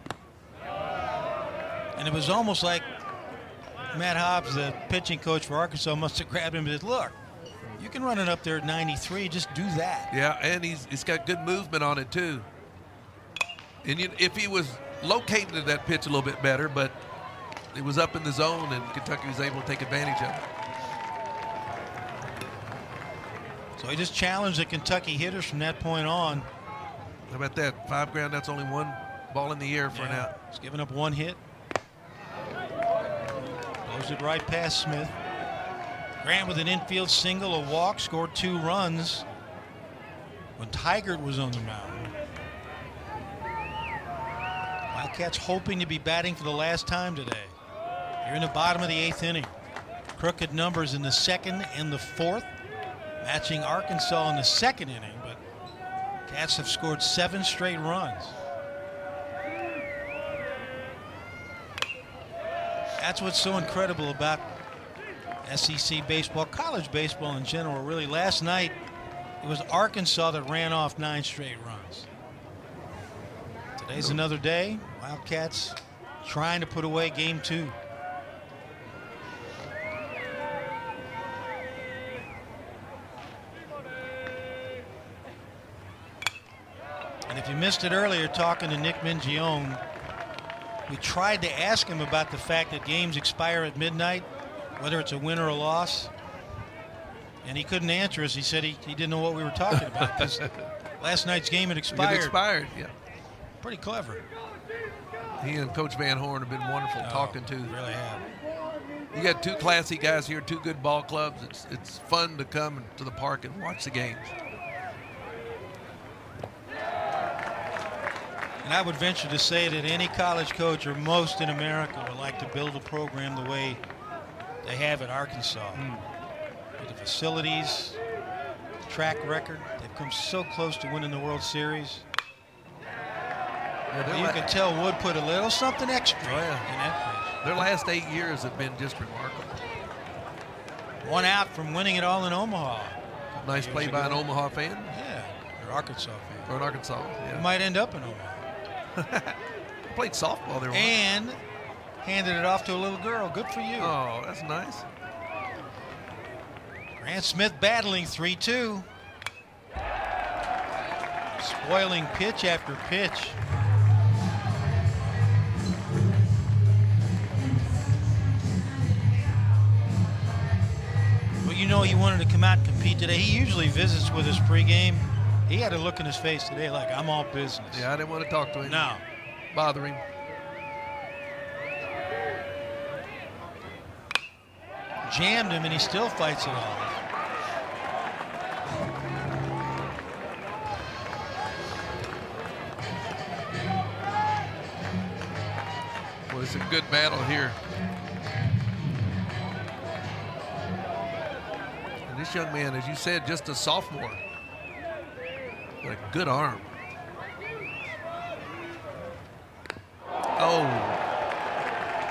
And it was almost like Matt Hobbs, the pitching coach for Arkansas, must have grabbed him and said, look, you can run it up there at 93. Just do that. Yeah, and he's got good movement on it too. And if he was located to that pitch a little bit better, but it was up in the zone and Kentucky was able to take advantage of it. So he just challenged the Kentucky hitters from that point on. How about that? 5 ground, that's only 1 ball in the air for an out. He's given up 1 hit. Blows it right past Smith. Grant with an infield single, a walk, scored 2 runs when Tigert was on the mound. Wildcats hoping to be batting for the last time today. You're in the bottom of the 8th inning. Crooked numbers in the 2nd and the 4th, matching Arkansas in the 2nd inning, but Cats have scored 7 straight runs. That's what's so incredible about SEC baseball, college baseball in general. Really, last night it was Arkansas that ran off 9 straight runs. Today's another day. Wildcats trying to put away game 2. And if you missed it earlier, talking to Nick Mingione, we tried to ask him about the fact that games expire at midnight, whether it's a win or a loss. And he couldn't answer us. He said he didn't know what we were talking about because last night's game had expired. It expired, yeah. Pretty clever. He and Coach Van Horn have been wonderful talking to. Really have. You got 2 classy guys here, 2 good ball clubs. It's fun to come to the park and watch the games. And I would venture to say that any college coach or most in America would like to build a program the way they have at Arkansas. With the facilities, track record, they've come so close to winning the World Series. Yeah, You can tell Wood put a little something extra Oh, yeah. in that their last 8 years have been just remarkable. pitch. One out from winning it all in Omaha. Nice Years play by an ago. Omaha fan Yeah, or Arkansas fan. or an Arkansas. It Yeah. might end up in Omaha. Played softball there. And handed it off to a little girl. Good for you. Oh, that's nice. Grant Smith battling 3-2. Spoiling pitch after pitch. Well, you know he wanted to come out and compete today. He usually visits with us pregame. He had a look in his face today like, I'm all business. Yeah, I didn't want to talk to him. No. Bother him. Jammed him and he still fights it off. Well, it's a good battle here. And this young man, as you said, just a sophomore. Got a good arm. Oh,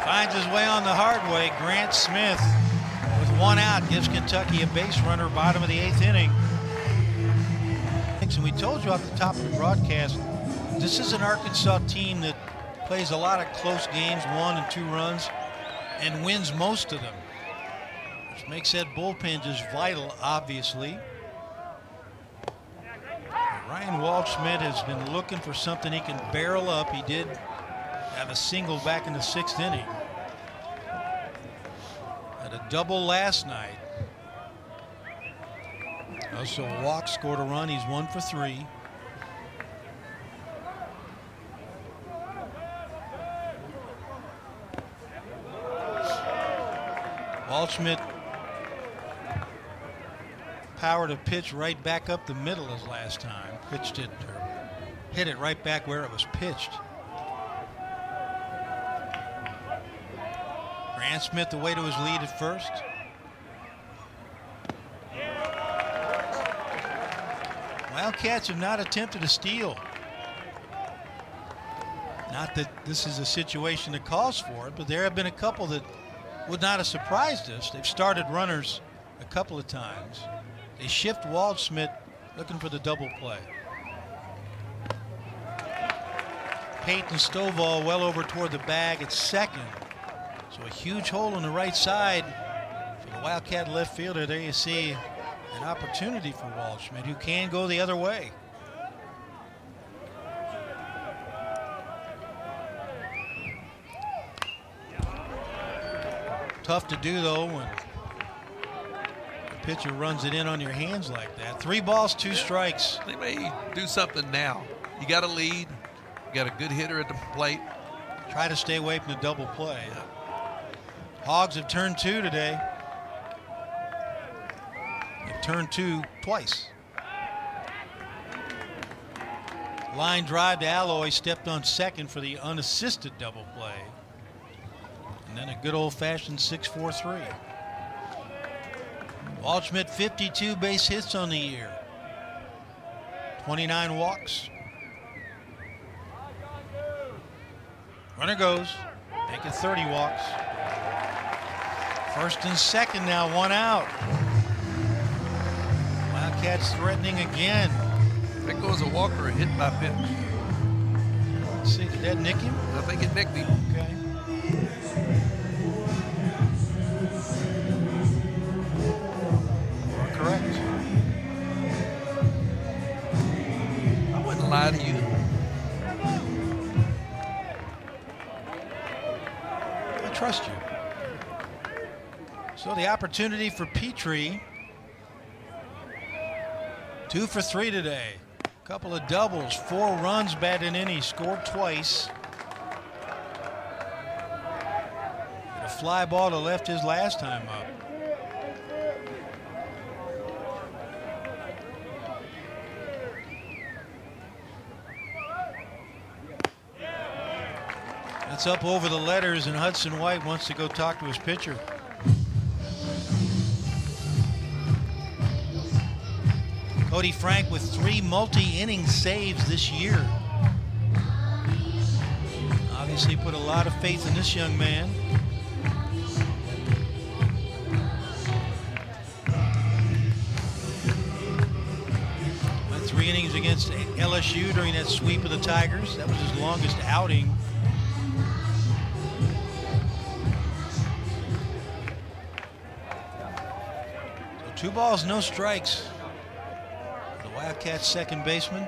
Finds his way on the hard way. Grant Smith, with one out, gives Kentucky a base runner, bottom of the 8th inning. And we told you off the top of the broadcast, this is an Arkansas team that plays a lot of close games, 1 and 2 runs, and wins most of them, which makes that bullpen just vital, obviously. Ryan Waldschmidt has been looking for something he can barrel up. He did have a single back in the 6th inning. Had a double last night. Also walked, scored a run. He's 1 for 3. Waldschmidt powered a pitch right back up the middle as last time. Pitched it, or hit it right back where it was pitched. Grant Smith away to his lead at first. Wildcats have not attempted a steal. Not that this is a situation that calls for it, but there have been a couple that would not have surprised us. They've started runners a couple of times. They shift Waldschmidt looking for the double play. Peyton Stovall well over toward the bag at second. So a huge hole on the right side for the Wildcat left fielder. There you see an opportunity for Waldschmidt, who can go the other way. Tough to do though when the pitcher runs it in on your hands like that. 3 balls, 2 strikes. they may do something now. You got a lead. You got a good hitter at the plate. Try to stay away from the double play. Hogs have turned 2 today. They've turned 2 twice. Line drive to Alloy, stepped on second for the unassisted double play. And then a good old-fashioned 6-4-3. Waldschmidt 52 base hits on the year. 29 walks. Runner goes. Make it 30 walks. First and second now, 1 out. Wildcats threatening again. That goes a walk or a hit by pitch. Let's see, did that nick him? I think it nicked him. Okay. You are correct. I wouldn't lie to you. I trust you. So the opportunity for Petrie. 2 for 3 today. Couple of doubles, 4 runs batted in. He scored twice. A fly ball to left his last time up. That's up over the letters, and Hudson White wants to go talk to his pitcher. Cody Frank with 3 multi-inning saves this year. Obviously put a lot of faith in this young man. Went 3 innings against LSU during that sweep of the Tigers. That was his longest outing. So 2 balls, no strikes. The Wildcats' second baseman.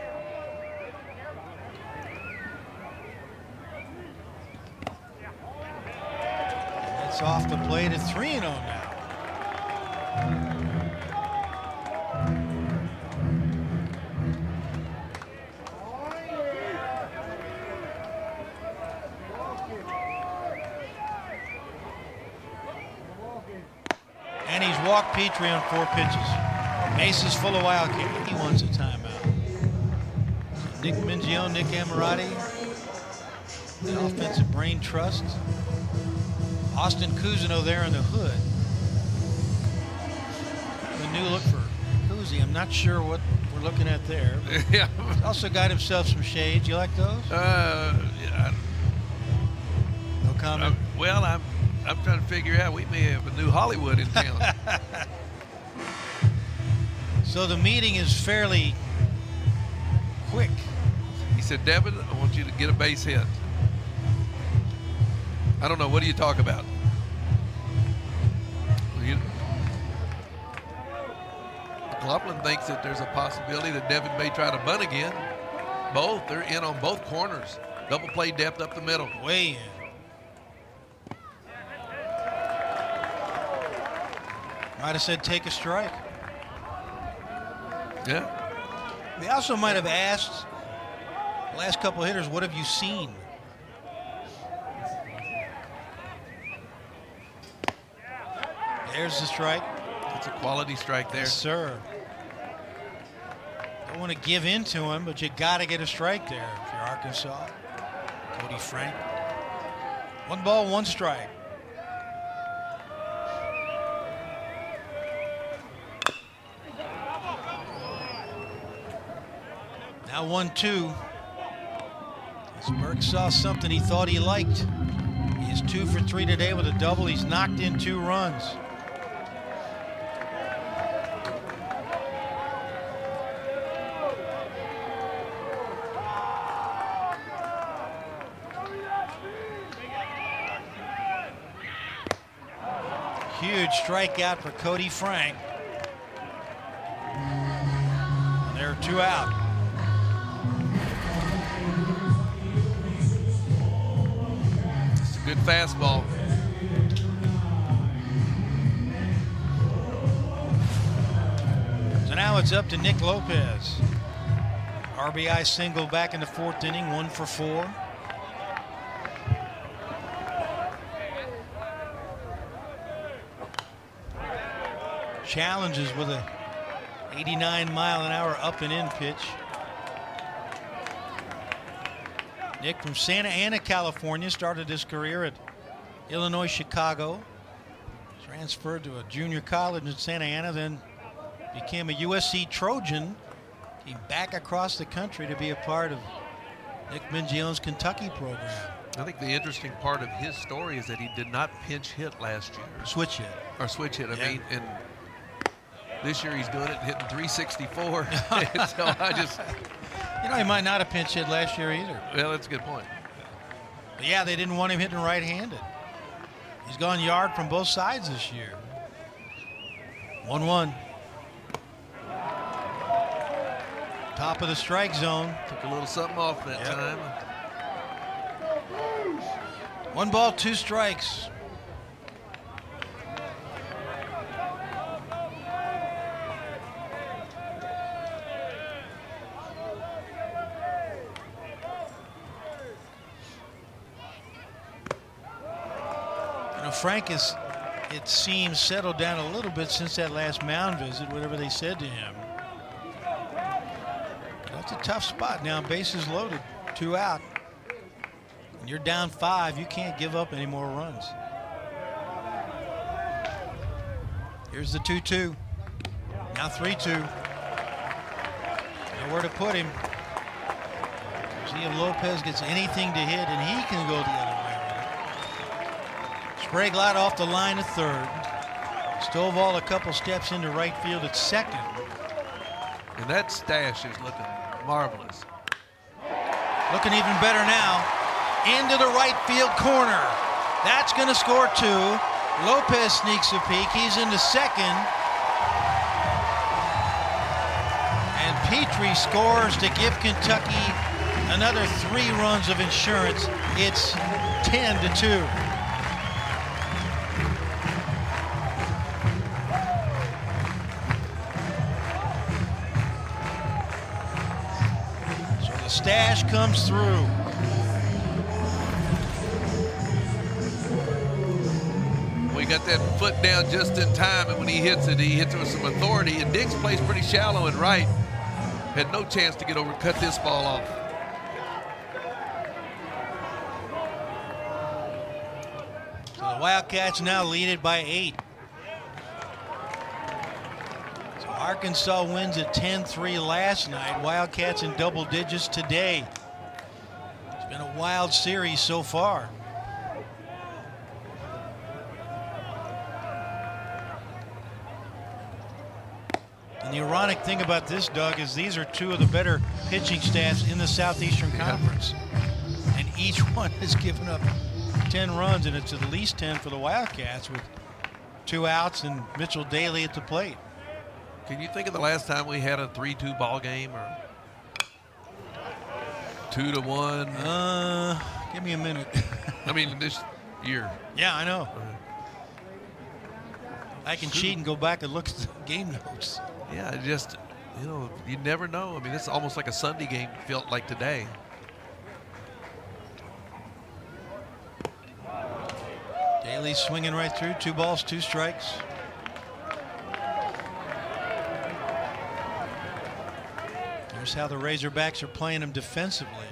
That's off the plate at 3-0 now. And he's walked Petrie on 4 pitches. Bases full of Wildcat. He wants a timeout. So Nick Mingione, Nick Amorati, the offensive brain trust. Austin Cousineau there in the hood. The new look for Cousie. I'm not sure what we're looking at there. Yeah. Also got himself some shades. You like those? Yeah, No comment. well, I'm trying to figure out. We may have a new Hollywood in town. So the meeting is fairly quick. He said, "Devin, I want you to get a base hit." I don't know. What do you talk about? McLaughlin thinks that there's a possibility that Devin may try to bunt again. Both. They're in on both corners. Double play depth up the middle. Way in. Might have said take a strike. Yeah. They also might have asked the last couple of hitters, what have you seen? There's the strike. It's a quality strike there. Yes, sir. Don't want to give in to him, but you got to get a strike there if you're Arkansas. Cody Frank. 1 ball, 1 strike. Now 1-2. As Burke saw something he thought he liked. He's 2 for 3 today with a double. He's knocked in 2 runs. Huge strikeout for Cody Frank. And there are 2 out. It's a good fastball. So now it's up to Nick Lopez. RBI single back in the 4th inning, 1 for 4. Challenges with a 89-mile-an-hour up and in pitch. Nick from Santa Ana, California, started his career at Illinois Chicago. Transferred to a junior college in Santa Ana, then became a USC Trojan. Came back across the country to be a part of Nick Mingione's Kentucky program. I think the interesting part of his story is that he did not pinch hit last year. Switch hit. Or switch hit. I Yeah. mean, and this year he's doing it, hitting 364. So I just, You know, he might not have pinch hit last year either. well, that's a good point. But yeah, they didn't want him hitting right-handed. He's gone yard from both sides this year. 1-1. Top of the strike zone. Took a little something off that Yep. time. 1 ball, 2 strikes. You know, Frank has, it seems, settled down a little bit since that last mound visit, whatever they said to him. That's a tough spot now. Bases loaded, 2 out. When you're down 5, you can't give up any more runs. Here's the 2-2. Now 3-2. Nowhere to put him. See if Lopez gets anything to hit, and he can go the other way with it. Sprague out off the line at third. Stovall a couple steps into right field at second. And that stash is looking marvelous. Looking even better now. Into the right field corner. That's going to score 2. Lopez sneaks a peek. He's into second. And Petrie scores to give Kentucky another 3 runs of insurance. It's 10-2. So the stash comes through. We got that foot down just in time, and when he hits it with some authority. And Diggs plays pretty shallow and right. Had no chance to get over, cut this ball off. So the Wildcats now lead it by 8. So Arkansas wins at 10-3 last night. Wildcats in double digits today. It's been a wild series so far. And the ironic thing about this, Doug, is these are 2 of the better pitching staffs in the Southeastern Conference. And each one has given up 10 runs, and it's at least 10 for the Wildcats with 2 outs and Mitchell Daly at the plate. Can you think of the last time we had a 3-2 ball game or 2-1? Give me a minute. I mean, this year. Yeah, I know. I can cheat and go back and look at the game notes. Yeah, just, you never know. I mean, it's almost like a Sunday game felt like today. Daly swinging right through. 2 balls, 2 strikes. Here's how the Razorbacks are playing them defensively.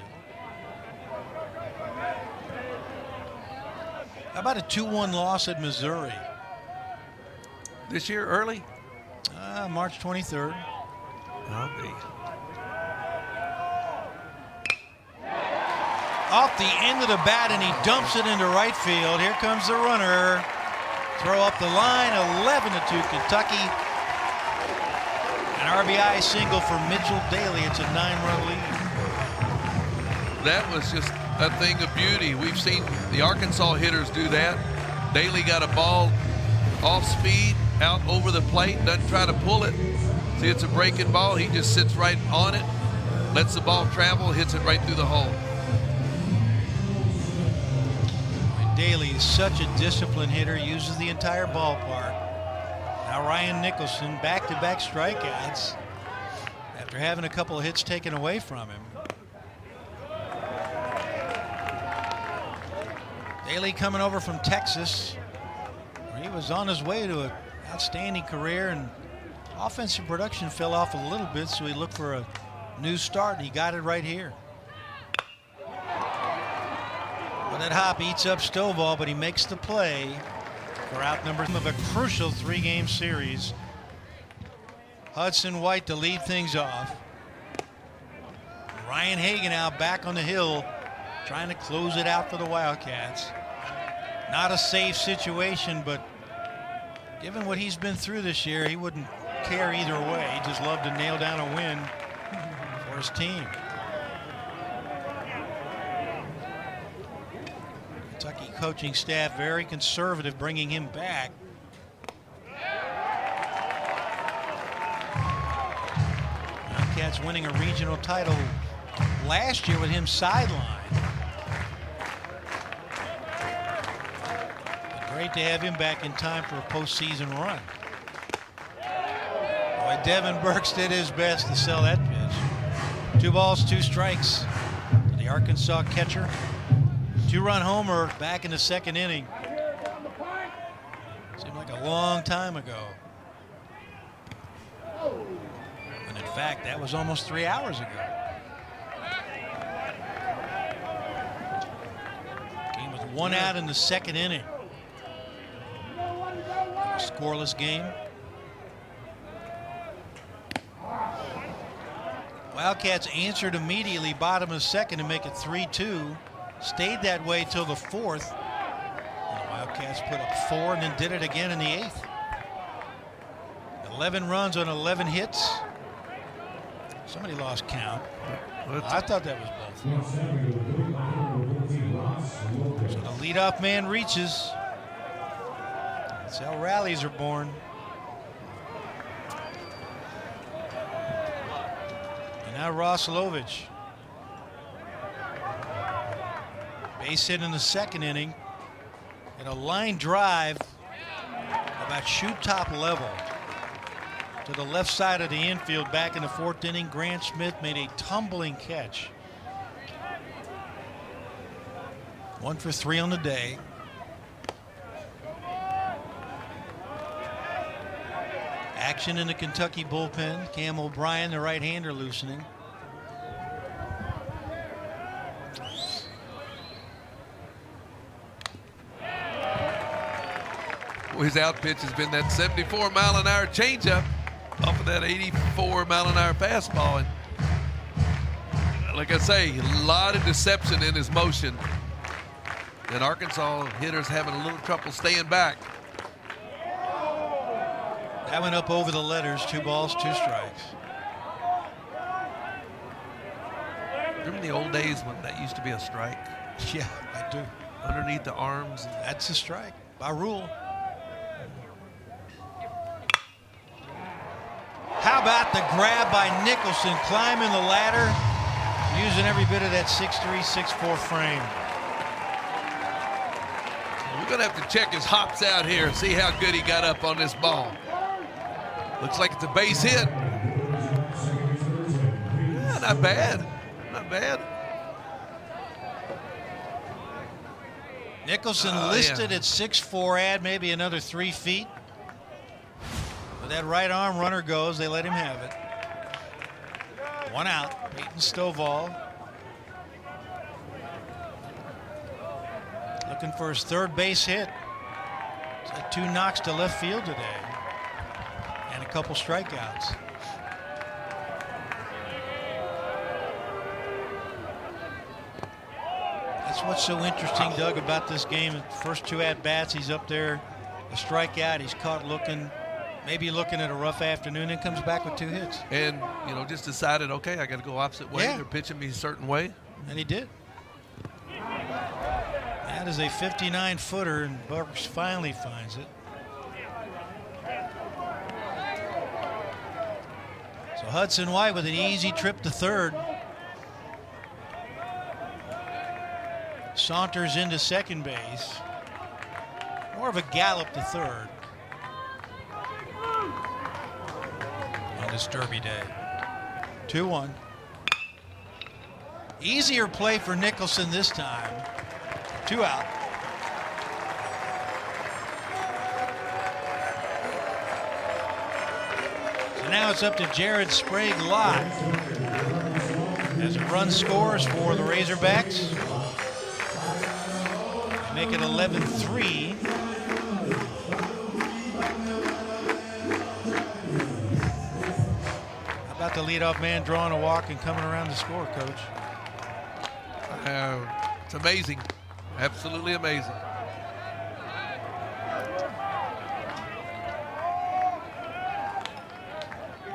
How about a 2-1 loss at Missouri? This year early? March 23rd. Okay. Off the end of the bat, and he dumps it into right field. Here comes the runner. Throw up the line, 11-2 Kentucky. An RBI single for Mitchell Daly. It's a 9-run lead. That was just a thing of beauty. We've seen the Arkansas hitters do that. Daly got a ball off speed, out over the plate, doesn't try to pull it. See, it's a breaking ball. He just sits right on it, lets the ball travel, hits it right through the hole. Daly is such a disciplined hitter, uses the entire ballpark. Now Ryan Nicholson, back-to-back strikeouts after having a couple of hits taken away from him. Daly coming over from Texas, where he was on his way to an outstanding career, and offensive production fell off a little bit, so he looked for a new start, and he got it right here. Well, that hop eats up Stovall, but he makes the play for out number of a crucial 3-game series. Hudson White to lead things off. Ryan Hagan out back on the hill, trying to close it out for the Wildcats. Not a safe situation, but given what he's been through this year, he wouldn't care either way. He'd just love to nail down a win for his team. Kentucky coaching staff very conservative, bringing him back. Wildcats winning a regional title last year with him sidelined. But great to have him back in time for a postseason run. Boy, Devin Burks did his best to sell that pitch. 2 balls, 2 strikes to the Arkansas catcher. 2-run homer back in the 2nd inning. Seemed like a long time ago. And in fact, that was almost 3 hours ago. Game was 1 out in the 2nd inning. A scoreless game. Wildcats answered immediately, bottom of second, to make it 3-2. Stayed that way till the fourth. And the Wildcats put up 4 and then did it again in the eighth. 11 runs on 11 hits. Somebody lost count. I thought that was both. So the leadoff man reaches. That's how rallies are born. And now Ross Lovich. Base hit in the second inning. And a line drive about shoot top level to the left side of the infield. Back in the fourth inning, Grant Smith made a tumbling catch. 1 for 3 on the day. Action in the Kentucky bullpen. Cam O'Brien, the right-hander, loosening. Well, his out pitch has been that 74-mile-an-hour changeup off of that 84-mile-an-hour fastball. And like I say, a lot of deception in his motion. And Arkansas hitters having a little trouble staying back. That went up over the letters. 2 balls, 2 strikes. Remember the old days when that used to be a strike? Yeah, I do. Underneath the arms. That's a strike by rule. How about the grab by Nicholson, climbing the ladder, using every bit of that 6'3", 6'4" frame. We're going to have to check his hops out here and see how good he got up on this ball. Looks like it's a base hit. Yeah, not bad. Not bad. Nicholson listed at 6'4", add maybe another 3 feet. But that right arm runner goes, they let him have it. 1 out, Peyton Stovall. Looking for his 3rd base hit. He's had 2 knocks to left field today. And a couple strikeouts. That's what's so interesting, Doug, about this game. The first 2 at-bats, he's up there, a strikeout, he's caught looking, maybe looking at a rough afternoon, and comes back with 2 hits. And, you know, just decided, okay, I got to go opposite way. Yeah. They're pitching me a certain way. And he did. That is a 59-footer, and Bucks finally finds it. So Hudson White with an easy trip to third. Saunters into second base. More of a gallop to third on this Derby day. 2-1. Easier play for Nicholson this time. 2 out. So now it's up to Jared Sprague-Lott as a run scores for the Razorbacks. They make it 11-3. How about the leadoff man drawing a walk and coming around to score, Coach? It's amazing. Absolutely amazing.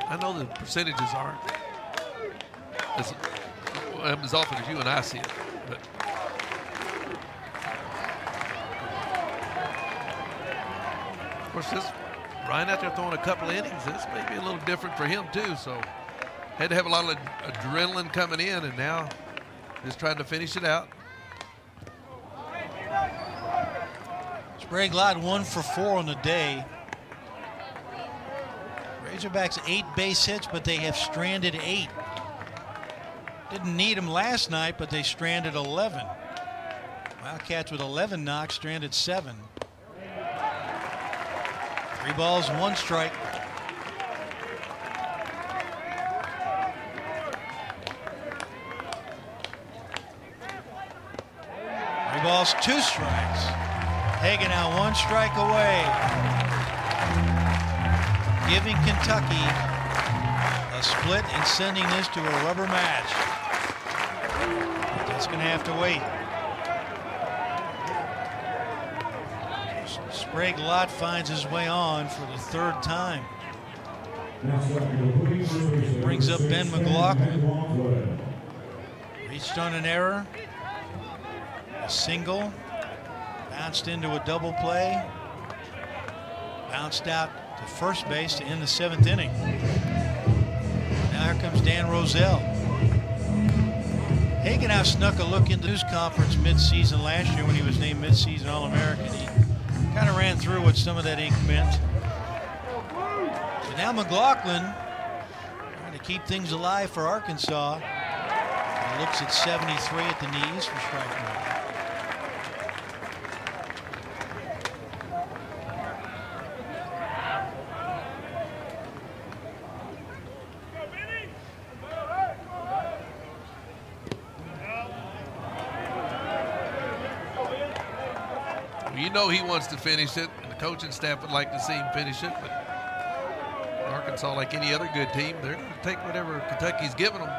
I know the percentages aren't as often as you and I see it, but of course, this Ryan out there throwing a couple of innings. This may be a little different for him too. So had to have a lot of adrenaline coming in, and now just trying to finish it out. Sprague-Lott 1 for 4 on the day. Razorbacks 8 base hits, but they have stranded 8. Didn't need them last night, but they stranded 11. Wildcats with 11 knocks, stranded 7. 3 balls, 1 strike. Three balls, 2 strikes. Hagen now 1 strike away, giving Kentucky a a split and sending this to a rubber match. That's going to have to wait. Sprague Lott finds his way on for the third time. Brings up Ben McLaughlin. Reached on an error. A single. Bounced into a double play. Bounced out to first base to end the 7th inning. Now here comes Dan Roselle. Hagenau snuck a look into news conference mid-season last year when he was named mid-season All-American. He kind of ran through what some of that ink meant. But now McLaughlin trying to keep things alive for Arkansas. He looks at 73 at the knees for strike one. You know he wants to finish it, and the coaching staff would like to see him finish it, but Arkansas, like any other good team, they're going to take whatever Kentucky's giving them.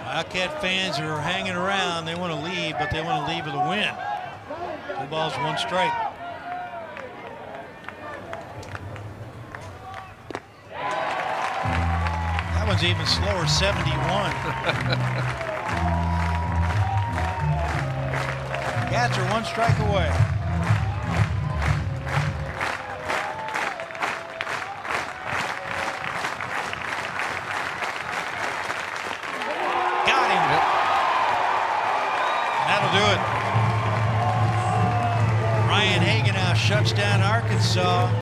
Wildcat fans are hanging around. They want to leave, but they want to leave with a win. 2 balls, 1 strike. That one's even slower, 71. Cats are 1 strike away. Got him. Yep. That'll do it. Ryan Hagenau shuts down Arkansas.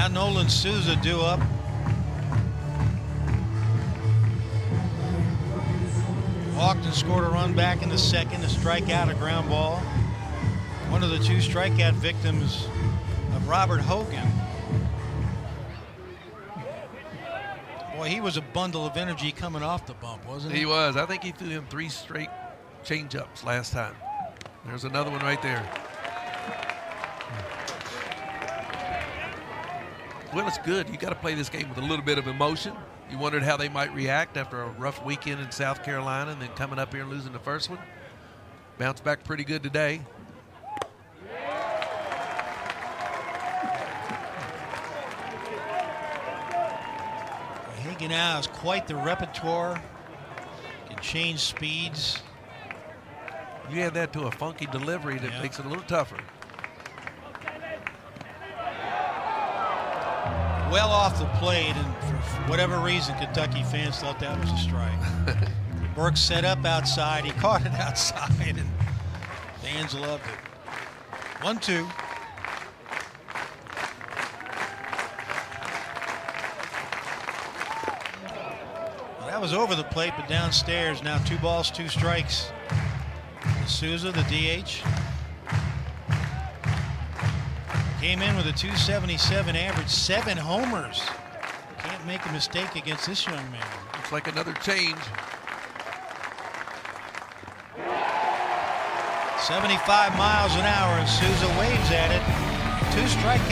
Now Nolan Souza due up. Walked and scored a run back in the second, a strikeout, a ground ball. One of the two strikeout victims of Robert Hogan. Boy, he was a bundle of energy coming off the bump, wasn't he? He was. I think he threw him 3 straight change-ups last time. There's another one right there. Well, it's good. You got to play this game with a little bit of emotion. You wondered how they might react after a rough weekend in South Carolina and then coming up here and losing the first one. Bounced back pretty good today. Hagen now has quite the repertoire. Can change speeds. You add that to a funky delivery that Yeah. makes it a little tougher. Well off the plate, and for whatever reason, Kentucky fans thought that was a strike. Burke set up outside. He caught it outside, and fans loved it. 1-2. Well, that was over the plate, but downstairs. Now 2 balls, 2 strikes. Souza, the DH. Came in with a 277 average, 7 homers. Can't make a mistake against this young man. Looks like another change. 75 miles an hour, and Souza waves at it. 2 strikeouts.